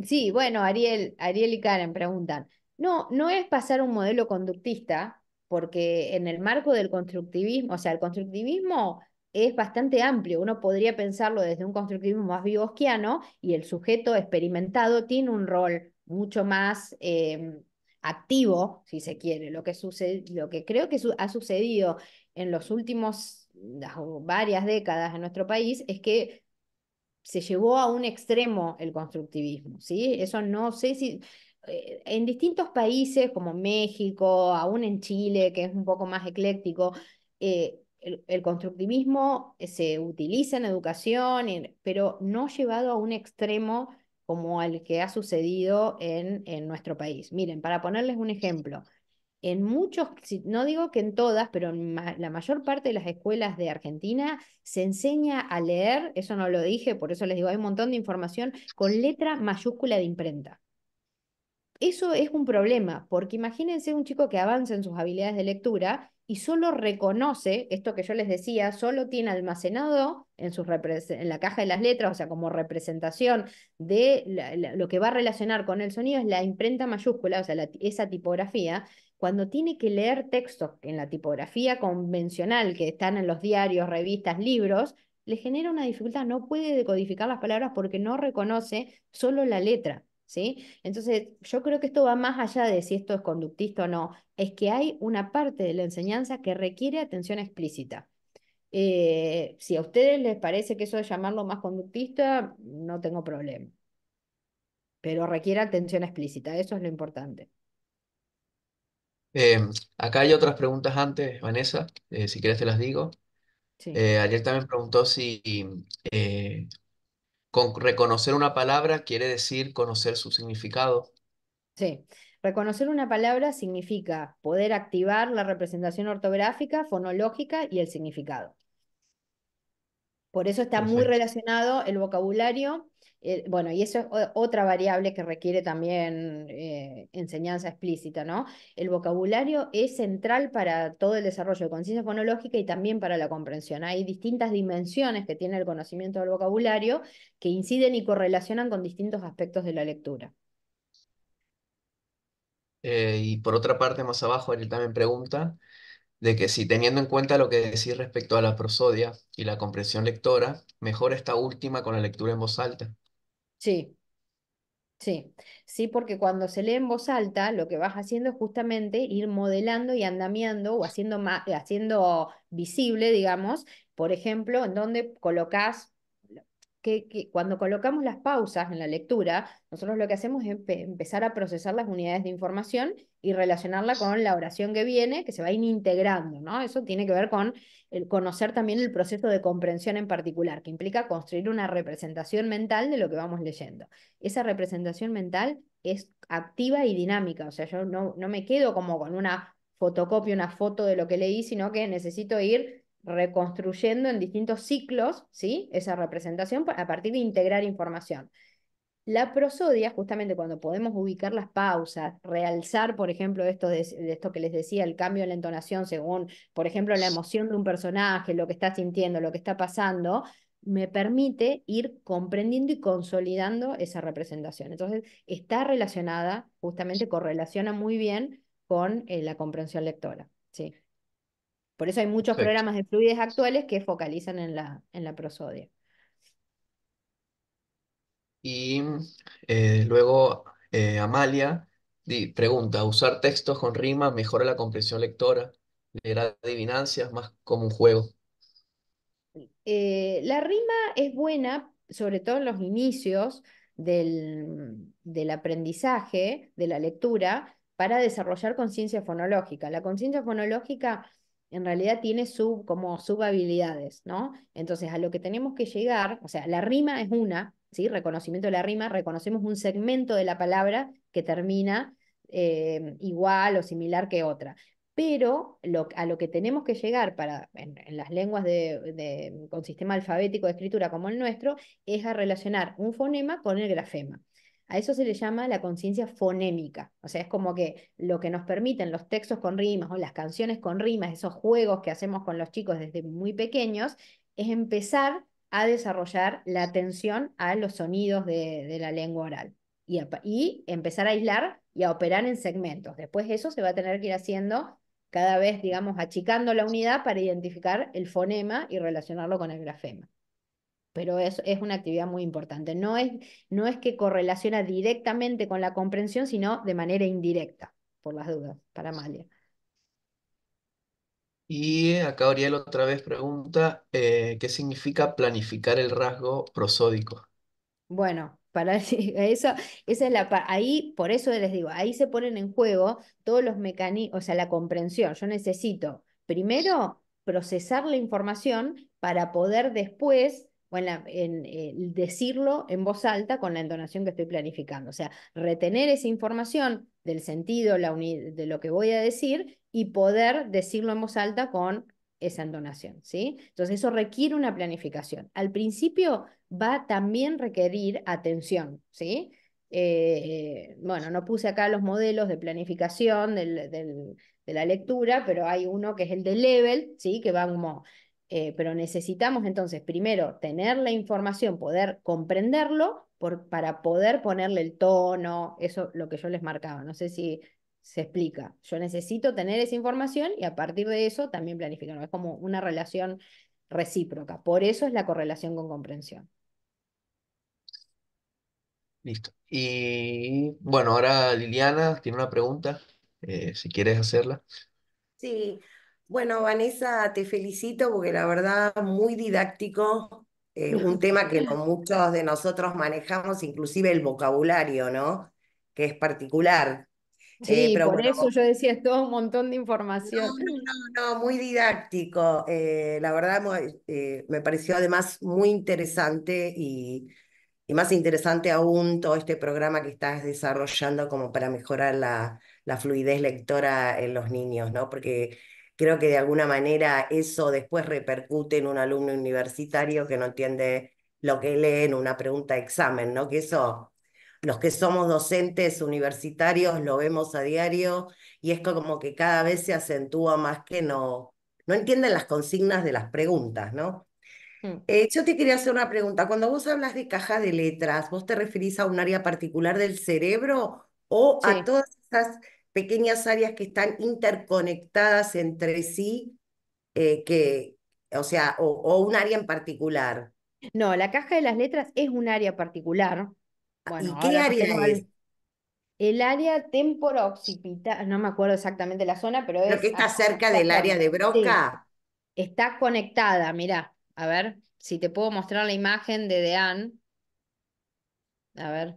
Sí, bueno, Ariel y Karen preguntan. No, no es pasar un modelo conductista, porque en el marco del constructivismo, o sea, el constructivismo es bastante amplio. Uno podría pensarlo desde un constructivismo más vygotsquiano y el sujeto experimentado tiene un rol mucho más activo, si se quiere. Lo que creo que ha sucedido en los últimos varias décadas en nuestro país es que se llevó a un extremo el constructivismo, ¿sí? Eso no sé si en distintos países como México, aún en Chile, que es un poco más ecléctico, el constructivismo se utiliza en educación, pero no llevado a un extremo como el que ha sucedido en nuestro país. Miren, para ponerles un ejemplo, en muchos, no digo que en todas, pero en la mayor parte de las escuelas de Argentina se enseña a leer, eso no lo dije, por eso les digo, hay un montón de información con letra mayúscula de imprenta. eso es un problema, porque imagínense un chico que avanza en sus habilidades de lectura y solo reconoce esto que yo les decía, solo tiene almacenado en, en la caja de las letras, o sea, como representación de lo que va a relacionar con el sonido es la imprenta mayúscula, o sea, esa tipografía. Cuando tiene que leer textos en la tipografía convencional que están en los diarios, revistas, libros, le genera una dificultad, no puede decodificar las palabras porque no reconoce solo la letra. ¿Sí? Entonces, yo creo que esto va más allá de si esto es conductista o no, es que hay una parte de la enseñanza que requiere atención explícita. Si a ustedes les parece que eso es llamarlo más conductista, no tengo problema, pero requiere atención explícita, eso es lo importante. Eh, Acá hay otras preguntas antes, Vanessa, si quieres te las digo. Sí, Ayer también preguntó si eh, con reconocer una palabra quiere decir conocer su significado. sí. Reconocer una palabra significa poder activar la representación ortográfica, fonológica y el significado. Por eso está muy Perfecto. relacionado el vocabulario. Bueno, y eso es otra variable que requiere también enseñanza explícita, ¿no? El vocabulario es central para todo el desarrollo de conciencia fonológica y también para la comprensión. Hay distintas dimensiones que tiene el conocimiento del vocabulario que inciden y correlacionan con distintos aspectos de la lectura. Y por otra parte, más abajo, él también pregunta de que si teniendo en cuenta lo que decís respecto a la prosodia y la comprensión lectora, mejor esta última con la lectura en voz alta. Sí. Sí, sí, porque cuando se lee en voz alta, lo que vas haciendo es justamente ir modelando y andamiando o haciendo, haciendo visible, digamos, por ejemplo, en donde colocas, cuando colocamos las pausas en la lectura, nosotros lo que hacemos es empezar a procesar las unidades de información y relacionarla con la oración que viene, que se va a ir integrando, ¿no? Eso tiene que ver con el conocer también el proceso de comprensión en particular, que implica construir una representación mental de lo que vamos leyendo. Esa representación mental es activa y dinámica, o sea, yo no me quedo como con una fotocopia, una foto de lo que leí, sino que necesito ir reconstruyendo en distintos ciclos, ¿sí? Esa representación a partir de integrar información. La prosodia, justamente cuando podemos ubicar las pausas, realzar, por ejemplo, de esto que les decía, el cambio en la entonación según, por ejemplo, la emoción de un personaje, lo que está sintiendo, lo que está pasando, me permite ir comprendiendo y consolidando esa representación. Entonces, está relacionada, justamente correlaciona muy bien con la comprensión lectora. ¿Sí? Por eso hay muchos Perfecto. programas de fluidez actuales que focalizan en la prosodia. Y luego Amalia pregunta, ¿usar textos con rima mejora la comprensión lectora? ¿Leer adivinancias más como un juego? La rima es buena, sobre todo en los inicios del aprendizaje, de la lectura, para desarrollar conciencia fonológica. La conciencia fonológica en realidad tiene como subhabilidades, ¿no? Entonces, a lo que tenemos que llegar, o sea, la rima es una, ¿sí? Reconocimiento de la rima, reconocemos un segmento de la palabra que termina igual o similar que otra, pero a lo que tenemos que llegar en las lenguas con sistema alfabético de escritura como el nuestro, es a relacionar un fonema con el grafema. A eso se le llama la conciencia fonémica. O sea, es como que lo que nos permiten los textos con rimas o las canciones con rimas, esos juegos que hacemos con los chicos desde muy pequeños, es empezar a desarrollar la atención a los sonidos de la lengua oral y empezar a aislar y a operar en segmentos. Después eso se va a tener que ir haciendo cada vez, digamos, achicando la unidad para identificar el fonema y relacionarlo con el grafema. Pero es una actividad muy importante. No es que correlaciona directamente con la comprensión, sino de manera indirecta, por las dudas, para Amalia. Y acá Ariel otra vez pregunta, ¿qué significa planificar el rasgo prosódico? Bueno, para eso, esa es ahí, por eso les digo, ahí se ponen en juego todos los mecanismos, o sea, la comprensión. Yo necesito primero procesar la información para poder después, decirlo en voz alta con la entonación que estoy planificando. O sea, retener esa información del sentido, de lo que voy a decir y poder decirlo en voz alta con esa entonación, ¿sí? Entonces eso requiere una planificación. Al principio va a también requerir atención, ¿sí? bueno, no puse acá los modelos de planificación de la lectura, pero hay uno que es el de Level, ¿sí? Que va como, pero necesitamos entonces primero tener la información, poder comprenderlo para poder ponerle el tono, eso lo que yo les marcaba, no sé si se explica. Yo necesito tener esa información y a partir de eso también planificarlo. Es como una relación recíproca. Por eso es la correlación con comprensión. Listo. Y bueno, ahora Liliana tiene una pregunta, si quieres hacerla. Sí, bueno, Vanessa, te felicito porque la verdad muy didáctico, un tema que no muchos de nosotros manejamos, inclusive el vocabulario, ¿no? Que es particular. Sí, Pero por bueno, eso yo decía, es todo un montón de no, información. no, muy didáctico. La verdad me pareció además muy interesante y más interesante aún todo este programa que estás desarrollando como para mejorar la fluidez lectora en los niños, ¿no? Porque creo que de alguna manera eso después repercute en un alumno universitario que no entiende lo que lee en una pregunta de examen, ¿no? Que eso, los que somos docentes universitarios lo vemos a diario y es como que cada vez se acentúa más que no entienden las consignas de las preguntas, ¿no? Mm, Yo te quería hacer una pregunta. Cuando vos hablas de caja de letras, ¿vos te referís a un área particular del cerebro o a sí. todas esas pequeñas áreas que están interconectadas entre sí, o sea, o un área en particular? No, la caja de las letras es un área particular. Bueno, ¿Y qué ahora no área tengo es? el área temporo-occipital, no me acuerdo exactamente la zona, pero ¿Lo que es está acá en cerca esta del área zona. de Sí, Broca? está conectada, mirá. A ver si te puedo mostrar la imagen de Dean. A ver.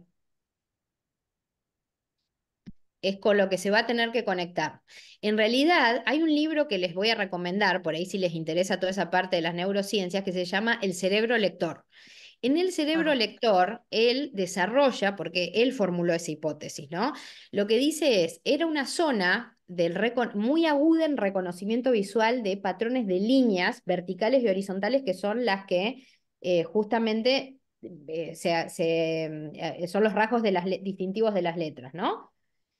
Es con lo que se va a tener que conectar. En realidad, hay un libro que les voy a recomendar, por ahí si les interesa toda esa parte de las neurociencias, que se llama El cerebro lector. En el cerebro Ah, lector, él desarrolla, porque él formuló esa hipótesis, ¿no? Lo que dice es, era una zona muy aguda en reconocimiento visual de patrones de líneas verticales y horizontales, que son las que justamente son los rasgos de distintivos de las letras, ¿no?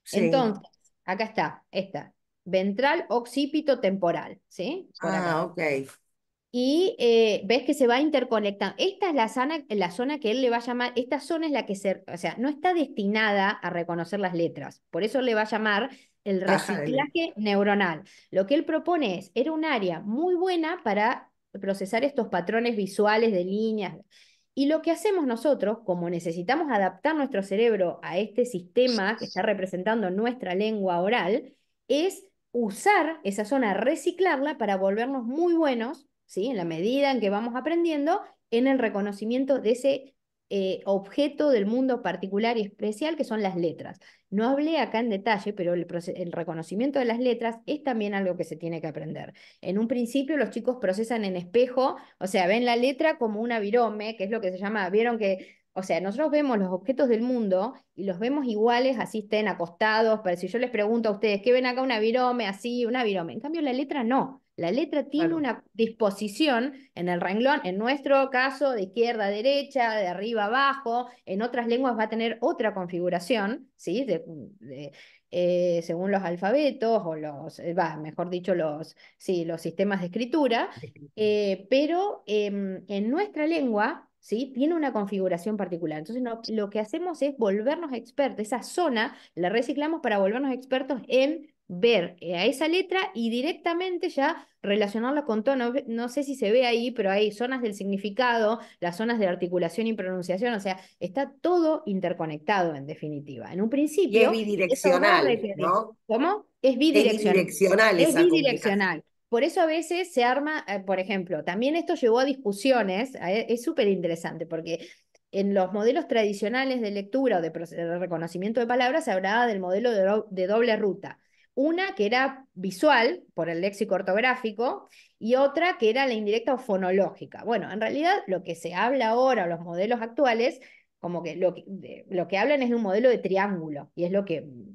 sí. Entonces, acá está, esta, ventral occipito temporal, ¿sí? Por acá. Ah, ok. Y ves que se va interconectando. Esta es la zona que él le va a llamar, esta zona es la que o sea, no está destinada a reconocer las letras, por eso le va a llamar el Caja de letras. reciclaje neuronal. Lo que él propone es, era un área muy buena para procesar estos patrones visuales de líneas. Y lo que hacemos nosotros, como necesitamos adaptar nuestro cerebro a este sistema que está representando nuestra lengua oral, es usar esa zona, reciclarla para volvernos muy buenos, ¿sí? En la medida en que vamos aprendiendo, en el reconocimiento de ese objeto del mundo particular y especial que son las letras. No hablé acá en detalle, pero el reconocimiento de las letras es también algo que se tiene que aprender. En un principio los chicos procesan en espejo, o sea, ven la letra como una virome, que es lo que se llama, vieron que o sea, nosotros vemos los objetos del mundo y los vemos iguales, así estén acostados, pero si yo les pregunto a ustedes, ¿qué ven acá una virome? Así, una virome. En cambio, la letra no. La letra tiene Claro. una disposición en el renglón, en nuestro caso, de izquierda a derecha, de arriba a abajo, en otras lenguas va a tener otra configuración, ¿sí? Según los alfabetos o mejor dicho, sí, los sistemas de escritura, pero en nuestra lengua, ¿sí? Tiene una configuración particular. Entonces, lo que hacemos es volvernos expertos. Esa zona la reciclamos para volvernos expertos en ver a esa letra y directamente ya relacionarla con tono. No sé si se ve ahí, pero hay zonas del significado, las zonas de articulación y pronunciación, o sea, está todo interconectado en definitiva. En un Y es principio, eso va a bidireccional, requerir. ¿no? ¿Cómo? Es Es bidireccional. bidireccional Es esa comunicación. bidireccional. Por eso a veces se arma, por ejemplo, también esto llevó a discusiones, es súper interesante, porque en los modelos tradicionales de lectura o de reconocimiento de palabras se hablaba del modelo de doble ruta. Una que era visual, por el léxico ortográfico, y otra que era la indirecta o fonológica. Bueno, en realidad lo que se habla ahora, los modelos actuales, como que lo que hablan es de un modelo de triángulo, y es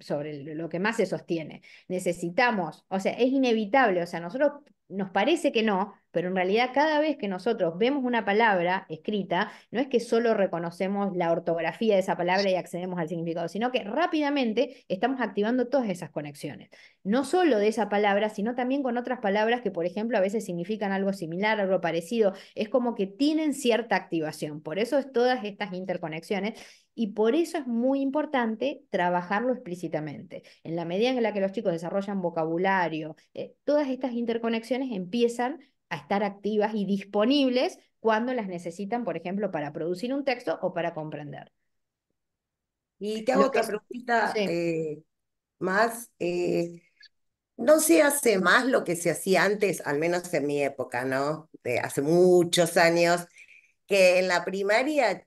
sobre lo que más se sostiene necesitamos, o sea, es inevitable, o sea, nosotros nos parece que no, pero en realidad cada vez que nosotros vemos una palabra escrita, no es que solo reconocemos la ortografía de esa palabra y accedemos al significado, sino que rápidamente estamos activando todas esas conexiones. No solo de esa palabra, sino también con otras palabras que, por ejemplo, a veces significan algo similar, algo parecido. Es como que tienen cierta activación. Por eso es todas estas interconexiones y por eso es muy importante trabajarlo explícitamente. En la medida en la que los chicos desarrollan vocabulario, todas estas interconexiones empiezan a estar activas y disponibles cuando las necesitan, por ejemplo, para producir un texto o para comprender. Y te hago Lo que otra es, preguntita sí. más. No se hace más lo que se hacía antes, al menos en mi época, ¿no? De hace muchos años, que en la primaria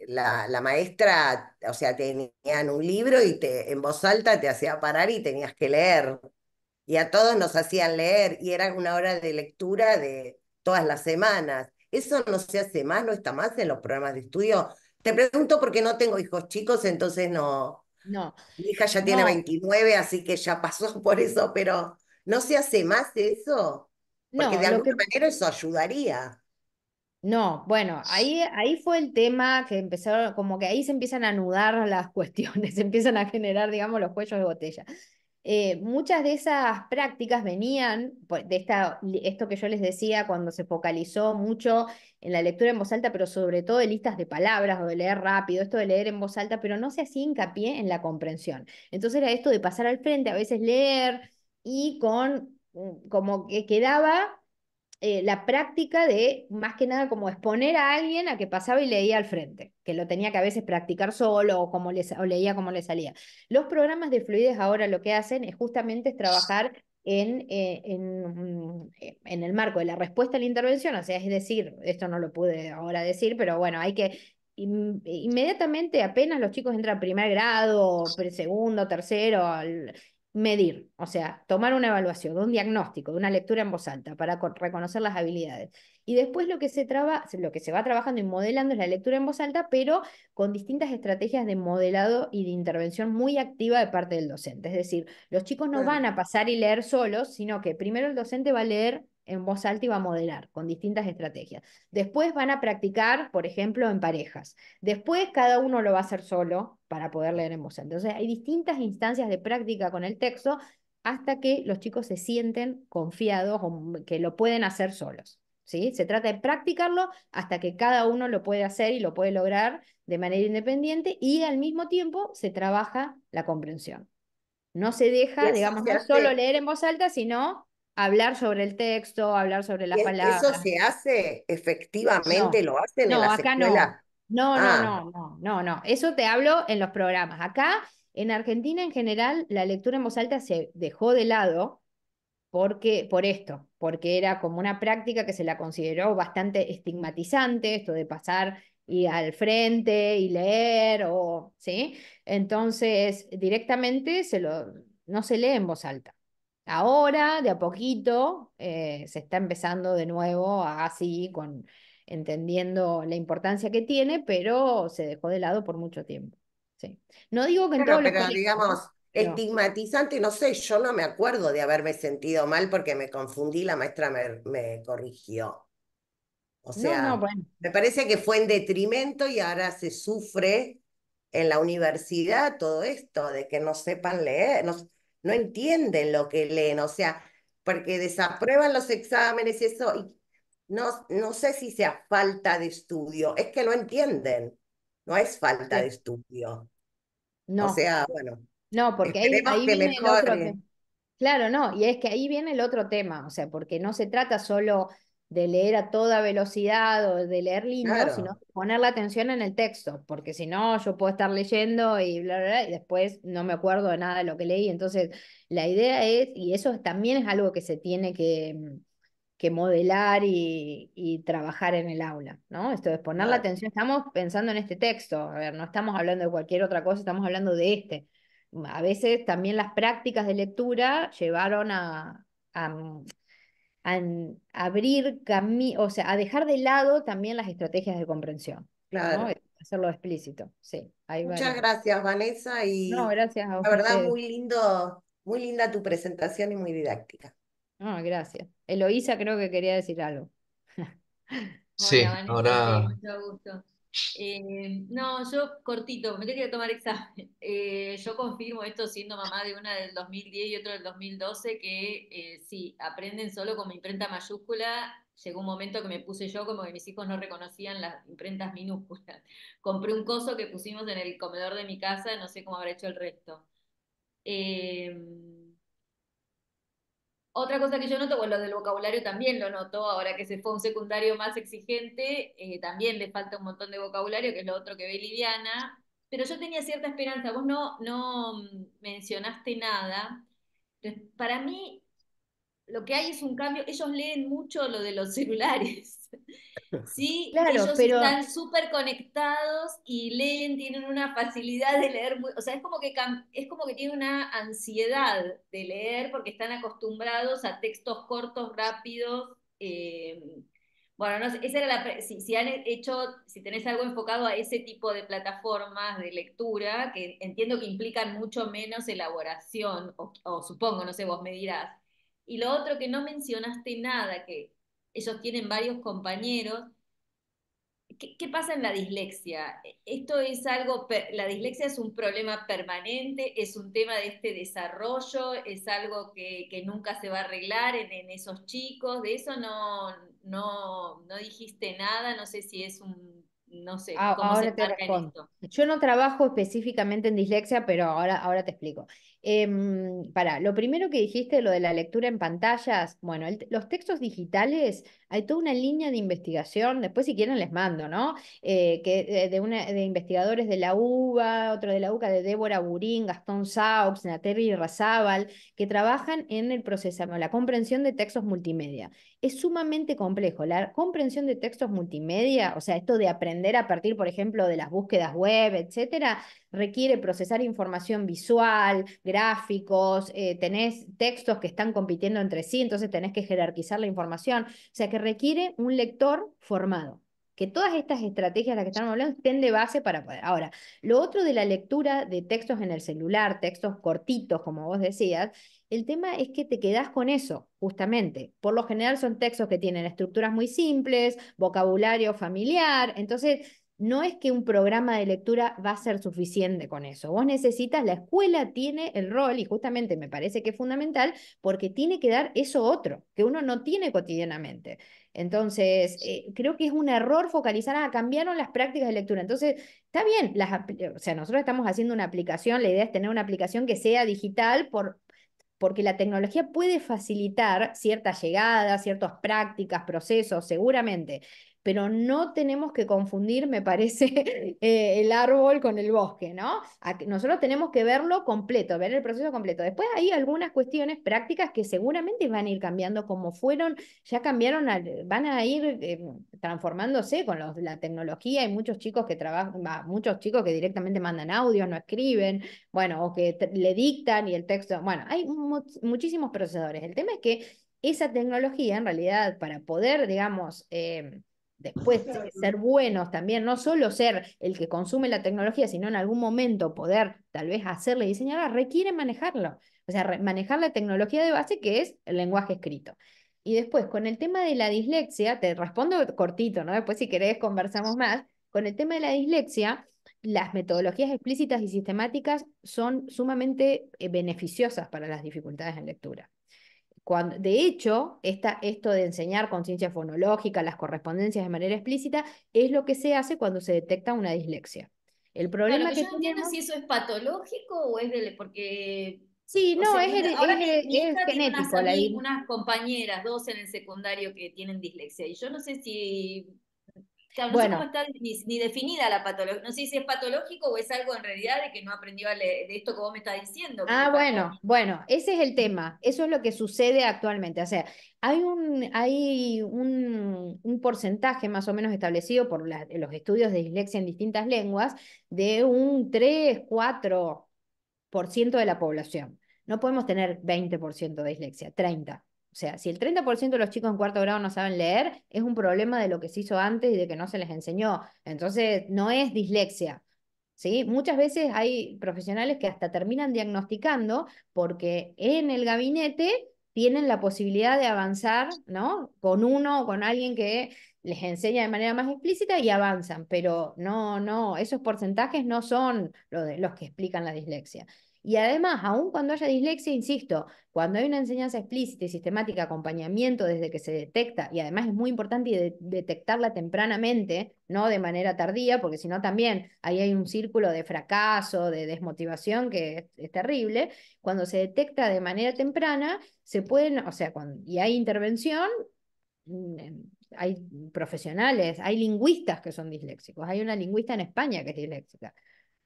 la maestra, o sea, tenían un libro y en voz alta te hacía parar y tenías que leer. Y a todos nos hacían leer y era una hora de lectura de todas las semanas. Eso no se hace más, no está más en los programas de estudio. Te pregunto porque no tengo hijos chicos, entonces no. No, Mi hija ya tiene no, 29, así que ya pasó por eso, pero ¿no se hace más de eso? Porque no, de lo alguna que manera eso ayudaría. no, bueno, ahí fue el tema que empezó, como que ahí se empiezan a anudar las cuestiones, se empiezan a generar, digamos, los cuellos de botella. Muchas de esas prácticas venían de esto que yo les decía cuando se focalizó mucho en la lectura en voz alta, pero sobre todo de listas de palabras o de leer rápido, esto de leer en voz alta, pero no se hacía hincapié en la comprensión. Entonces era esto de pasar al frente, a veces leer y como que quedaba la práctica de, más que nada, como exponer a alguien a que pasaba y leía al frente, que lo tenía que a veces practicar solo o leía como le salía. Los programas de fluidez ahora lo que hacen es justamente es trabajar en el marco de la respuesta a la intervención, o sea, es decir, esto no lo pude ahora decir, pero bueno, hay que inmediatamente, apenas los chicos entran a primer grado, segundo, tercero, medir, o sea, tomar una evaluación, un diagnóstico, de una lectura en voz alta para reconocer las habilidades. Y después lo que se va trabajando y modelando es la lectura en voz alta, pero con distintas estrategias de modelado y de intervención muy activa de parte del docente. Es decir, los chicos no Claro. van a pasar y leer solos, sino que primero el docente va a leer en voz alta y va a modelar con distintas estrategias. Después van a practicar, por ejemplo, en parejas. Después cada uno lo va a hacer solo para poder leer en voz alta. Entonces hay distintas instancias de práctica con el texto hasta que los chicos se sienten confiados o que lo pueden hacer solos. ¿Sí? Se trata de practicarlo hasta que cada uno lo puede hacer y lo puede lograr de manera independiente y al mismo tiempo se trabaja la comprensión. No se Y deja, eso digamos, se no es solo hace, leer en voz alta, sino hablar sobre el texto, hablar sobre las eso palabras. se hace efectivamente, No, lo hacen en no, las acá no. escuelas. No, no, Ah, no, no, no, no. Eso te hablo en los programas. Acá, en Argentina en general, la lectura en voz alta se dejó de lado por esto, porque era como una práctica que se la consideró bastante estigmatizante, esto de pasar y al frente y leer, o, ¿sí? Entonces, directamente no se lee en voz alta. Ahora, de a poquito, se está empezando de nuevo así, entendiendo la importancia que tiene, pero se dejó de lado por mucho tiempo. Sí. No digo que en claro, todos los pero colegios, ¿no? digamos, Pero estigmatizante, no sé, yo no me acuerdo de haberme sentido mal porque me confundí, la maestra me corrigió. O no, no, sea, bueno. me parece que fue en detrimento y ahora se sufre en la universidad todo esto de que no sepan leer, no entienden lo que leen, o sea, porque desaprueban los exámenes y eso, y no sé si sea falta de estudio, es que no entienden, no es falta de Sí. estudio. O No, sea, bueno, no, porque esperemos ahí que viene el otro mejore. tema. Claro, no, y es que ahí viene el otro tema, o sea, porque no se trata solo de leer a toda velocidad o de leer lindo, sino Claro, de poner la atención en el texto, porque si no, yo puedo estar leyendo y bla, bla, bla, y después no me acuerdo de nada de lo que leí. Entonces, la idea es, y eso también es algo que se tiene que modelar y trabajar en el aula, ¿no? Esto es poner la claro, atención, estamos pensando en este texto, a ver, no estamos hablando de cualquier otra cosa, estamos hablando de este. A veces también las prácticas de lectura llevaron a, a abrir camino, o sea, a dejar de lado también las estrategias de comprensión, ¿no? claro. Hacerlo explícito, sí, hay Muchas varias. gracias, Vanessa, No, y gracias a la verdad ustedes. muy linda tu presentación y muy didáctica. Ah, gracias. Eloísa creo que quería decir algo. Hola, Sí, Vanessa, sí, ahora mucho gusto. No, yo cortito, me tengo que ir a tomar examen. Yo confirmo esto siendo mamá de una del 2010 y otro del 2012, que sí, aprenden solo con mi imprenta mayúscula. Llegó un momento que me puse yo como que mis hijos no reconocían las imprentas minúsculas. Compré un coso que pusimos en el comedor de mi casa, no sé cómo habrá hecho el resto. Eh, Otra cosa que yo noto, bueno, lo del vocabulario también lo noto, ahora que se fue a un secundario más exigente, también le falta un montón de vocabulario, que es lo otro que ve Liliana, pero yo tenía cierta esperanza, vos no mencionaste nada. Entonces, para mí, lo que hay es un cambio, ellos leen mucho lo de los celulares. Sí, Claro, ellos pero están súper conectados y leen, tienen una facilidad de leer, o sea, es como que tienen una ansiedad de leer porque están acostumbrados a textos cortos, rápidos. Bueno, no sé, esa era si han hecho, si tenés algo enfocado a ese tipo de plataformas de lectura, que entiendo que implican mucho menos elaboración, o supongo, no sé, vos me dirás. Y lo otro que no mencionaste nada, que ellos tienen varios compañeros. ¿Qué pasa en la dislexia? Esto es algo, la dislexia es un problema permanente, es un tema de este desarrollo, es algo que nunca se va a arreglar en esos chicos, de eso no dijiste nada, no sé si es no sé, cómo se Ahora te enmarca en respondo. esto. Yo no trabajo específicamente en dislexia, pero ahora te explico. Lo primero que dijiste, lo de la lectura en pantallas, bueno, los textos digitales, hay toda una línea de investigación, después si quieren les mando, ¿no? De investigadores de la UBA, otro de la UCA, de Débora Burín, Gastón Saux, Nateri Razábal, que trabajan en el procesamiento, la comprensión de textos multimedia. Es sumamente complejo. La comprensión de textos multimedia, o sea, esto de aprender a partir, por ejemplo, de las búsquedas web, etcétera, requiere procesar información visual, gráficos, tenés textos que están compitiendo entre sí, entonces tenés que jerarquizar la información, o sea, que requiere un lector formado. Que todas estas estrategias de las que estamos hablando estén de base para poder. Ahora, lo otro de la lectura de textos en el celular, textos cortitos, como vos decías, el tema es que te quedás con eso, justamente. Por lo general son textos que tienen estructuras muy simples, vocabulario familiar, entonces no es que un programa de lectura va a ser suficiente con eso. Vos necesitas, la escuela tiene el rol, y justamente me parece que es fundamental, porque tiene que dar eso otro, que uno no tiene cotidianamente. Entonces, creo que es un error focalizar, cambiaron las prácticas de lectura. Entonces, está bien, o sea, nosotros estamos haciendo una aplicación, la idea es tener una aplicación que sea digital porque la tecnología puede facilitar ciertas llegadas, ciertas prácticas, procesos, seguramente, pero no tenemos que confundir, me parece, el árbol con el bosque, ¿no? Nosotros tenemos que verlo completo, ver el proceso completo. Después hay algunas cuestiones prácticas que seguramente van a ir cambiando como fueron, ya cambiaron, van a ir transformándose con la tecnología. Hay muchos chicos que trabajan, muchos chicos que directamente mandan audios, no escriben, bueno, o que le dictan y el texto, bueno, hay muchísimos procesadores. El tema es que esa tecnología, en realidad, para poder, digamos, después ser buenos también, no solo ser el que consume la tecnología, sino en algún momento poder tal vez hacerle y diseñarla, requiere manejarlo. O sea, manejar la tecnología de base que es el lenguaje escrito. Y después, con el tema de la dislexia, te respondo cortito, ¿no? Después, si querés, conversamos más. Con el tema de la dislexia, las metodologías explícitas y sistemáticas son sumamente beneficiosas para las dificultades en lectura. De hecho, esto de enseñar conciencia fonológica, las correspondencias de manera explícita, es lo que se hace cuando se detecta una dislexia. El Claro, problema pero que yo no entiendo tenemos, si eso es patológico o es porque, sí, o no, sea, es, ahora mi es hija tiene genético. unas compañeras, dos en el secundario que tienen dislexia, y yo no sé si, claro, no sé cómo Bueno, está ni definida la patología, no sé si es patológico o es algo en realidad de que no aprendió a leer, de esto que vos me estás diciendo, que le falta. bueno, ese es el tema. Eso es lo que sucede actualmente. O sea, hay un porcentaje más o menos establecido por los estudios de dislexia en distintas lenguas de un 3-4% de la población. No podemos tener 20% de dislexia, 30%. O sea, si el 30% de los chicos en cuarto grado no saben leer, es un problema de lo que se hizo antes y de que no se les enseñó. Entonces, no es dislexia. ¿Sí? Muchas veces hay profesionales que hasta terminan diagnosticando porque en el gabinete tienen la posibilidad de avanzar, ¿no? Con uno o con alguien que les enseña de manera más explícita y avanzan, pero no, esos porcentajes no son los que explican la dislexia. Y además, aun cuando haya dislexia, insisto, cuando hay una enseñanza explícita y sistemática, acompañamiento desde que se detecta, y además es muy importante detectarla tempranamente, no de manera tardía, porque si no también ahí hay un círculo de fracaso, de desmotivación que es terrible. Cuando se detecta de manera temprana, se pueden, o sea, y hay intervención, mm, hay profesionales, hay lingüistas que son disléxicos. Hay una lingüista en España que es disléxica.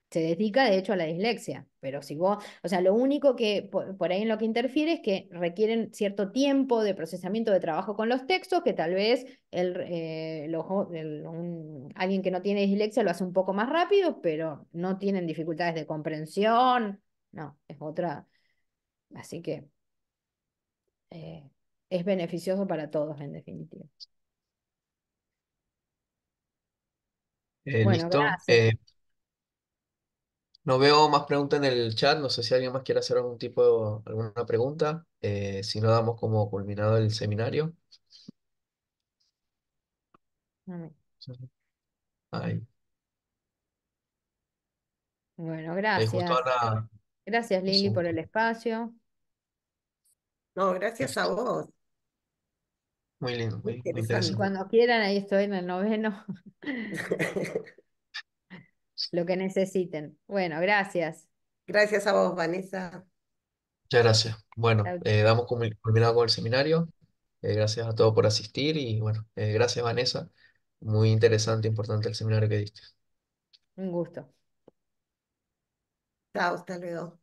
Se dedica de hecho a la dislexia, pero si vos, o sea, lo único que por ahí en lo que interfiere es que requieren cierto tiempo de procesamiento de trabajo con los textos, que tal vez alguien que no tiene dislexia lo hace un poco más rápido, pero no tienen dificultades de comprensión, no, es otra, así que eh, es beneficioso para todos en definitiva. Bueno, Listo. gracias. No veo más preguntas en el chat. No sé si alguien más quiere hacer alguna pregunta. Si no, damos como culminado el seminario. Ahí, Bueno, ahí justo gracias. Ana Gracias Lili hizo por el espacio. No, gracias a vos. muy lindo, Muy muy Y interesante. interesante. cuando quieran, ahí estoy en el noveno, lo que necesiten. Bueno, gracias. Gracias a vos, Vanessa. Muchas gracias. Bueno, Chau, chau. damos como culminado con el seminario. Gracias a todos por asistir y bueno, gracias Vanessa. Muy interesante, importante el seminario que diste. Un gusto. Chao, hasta luego.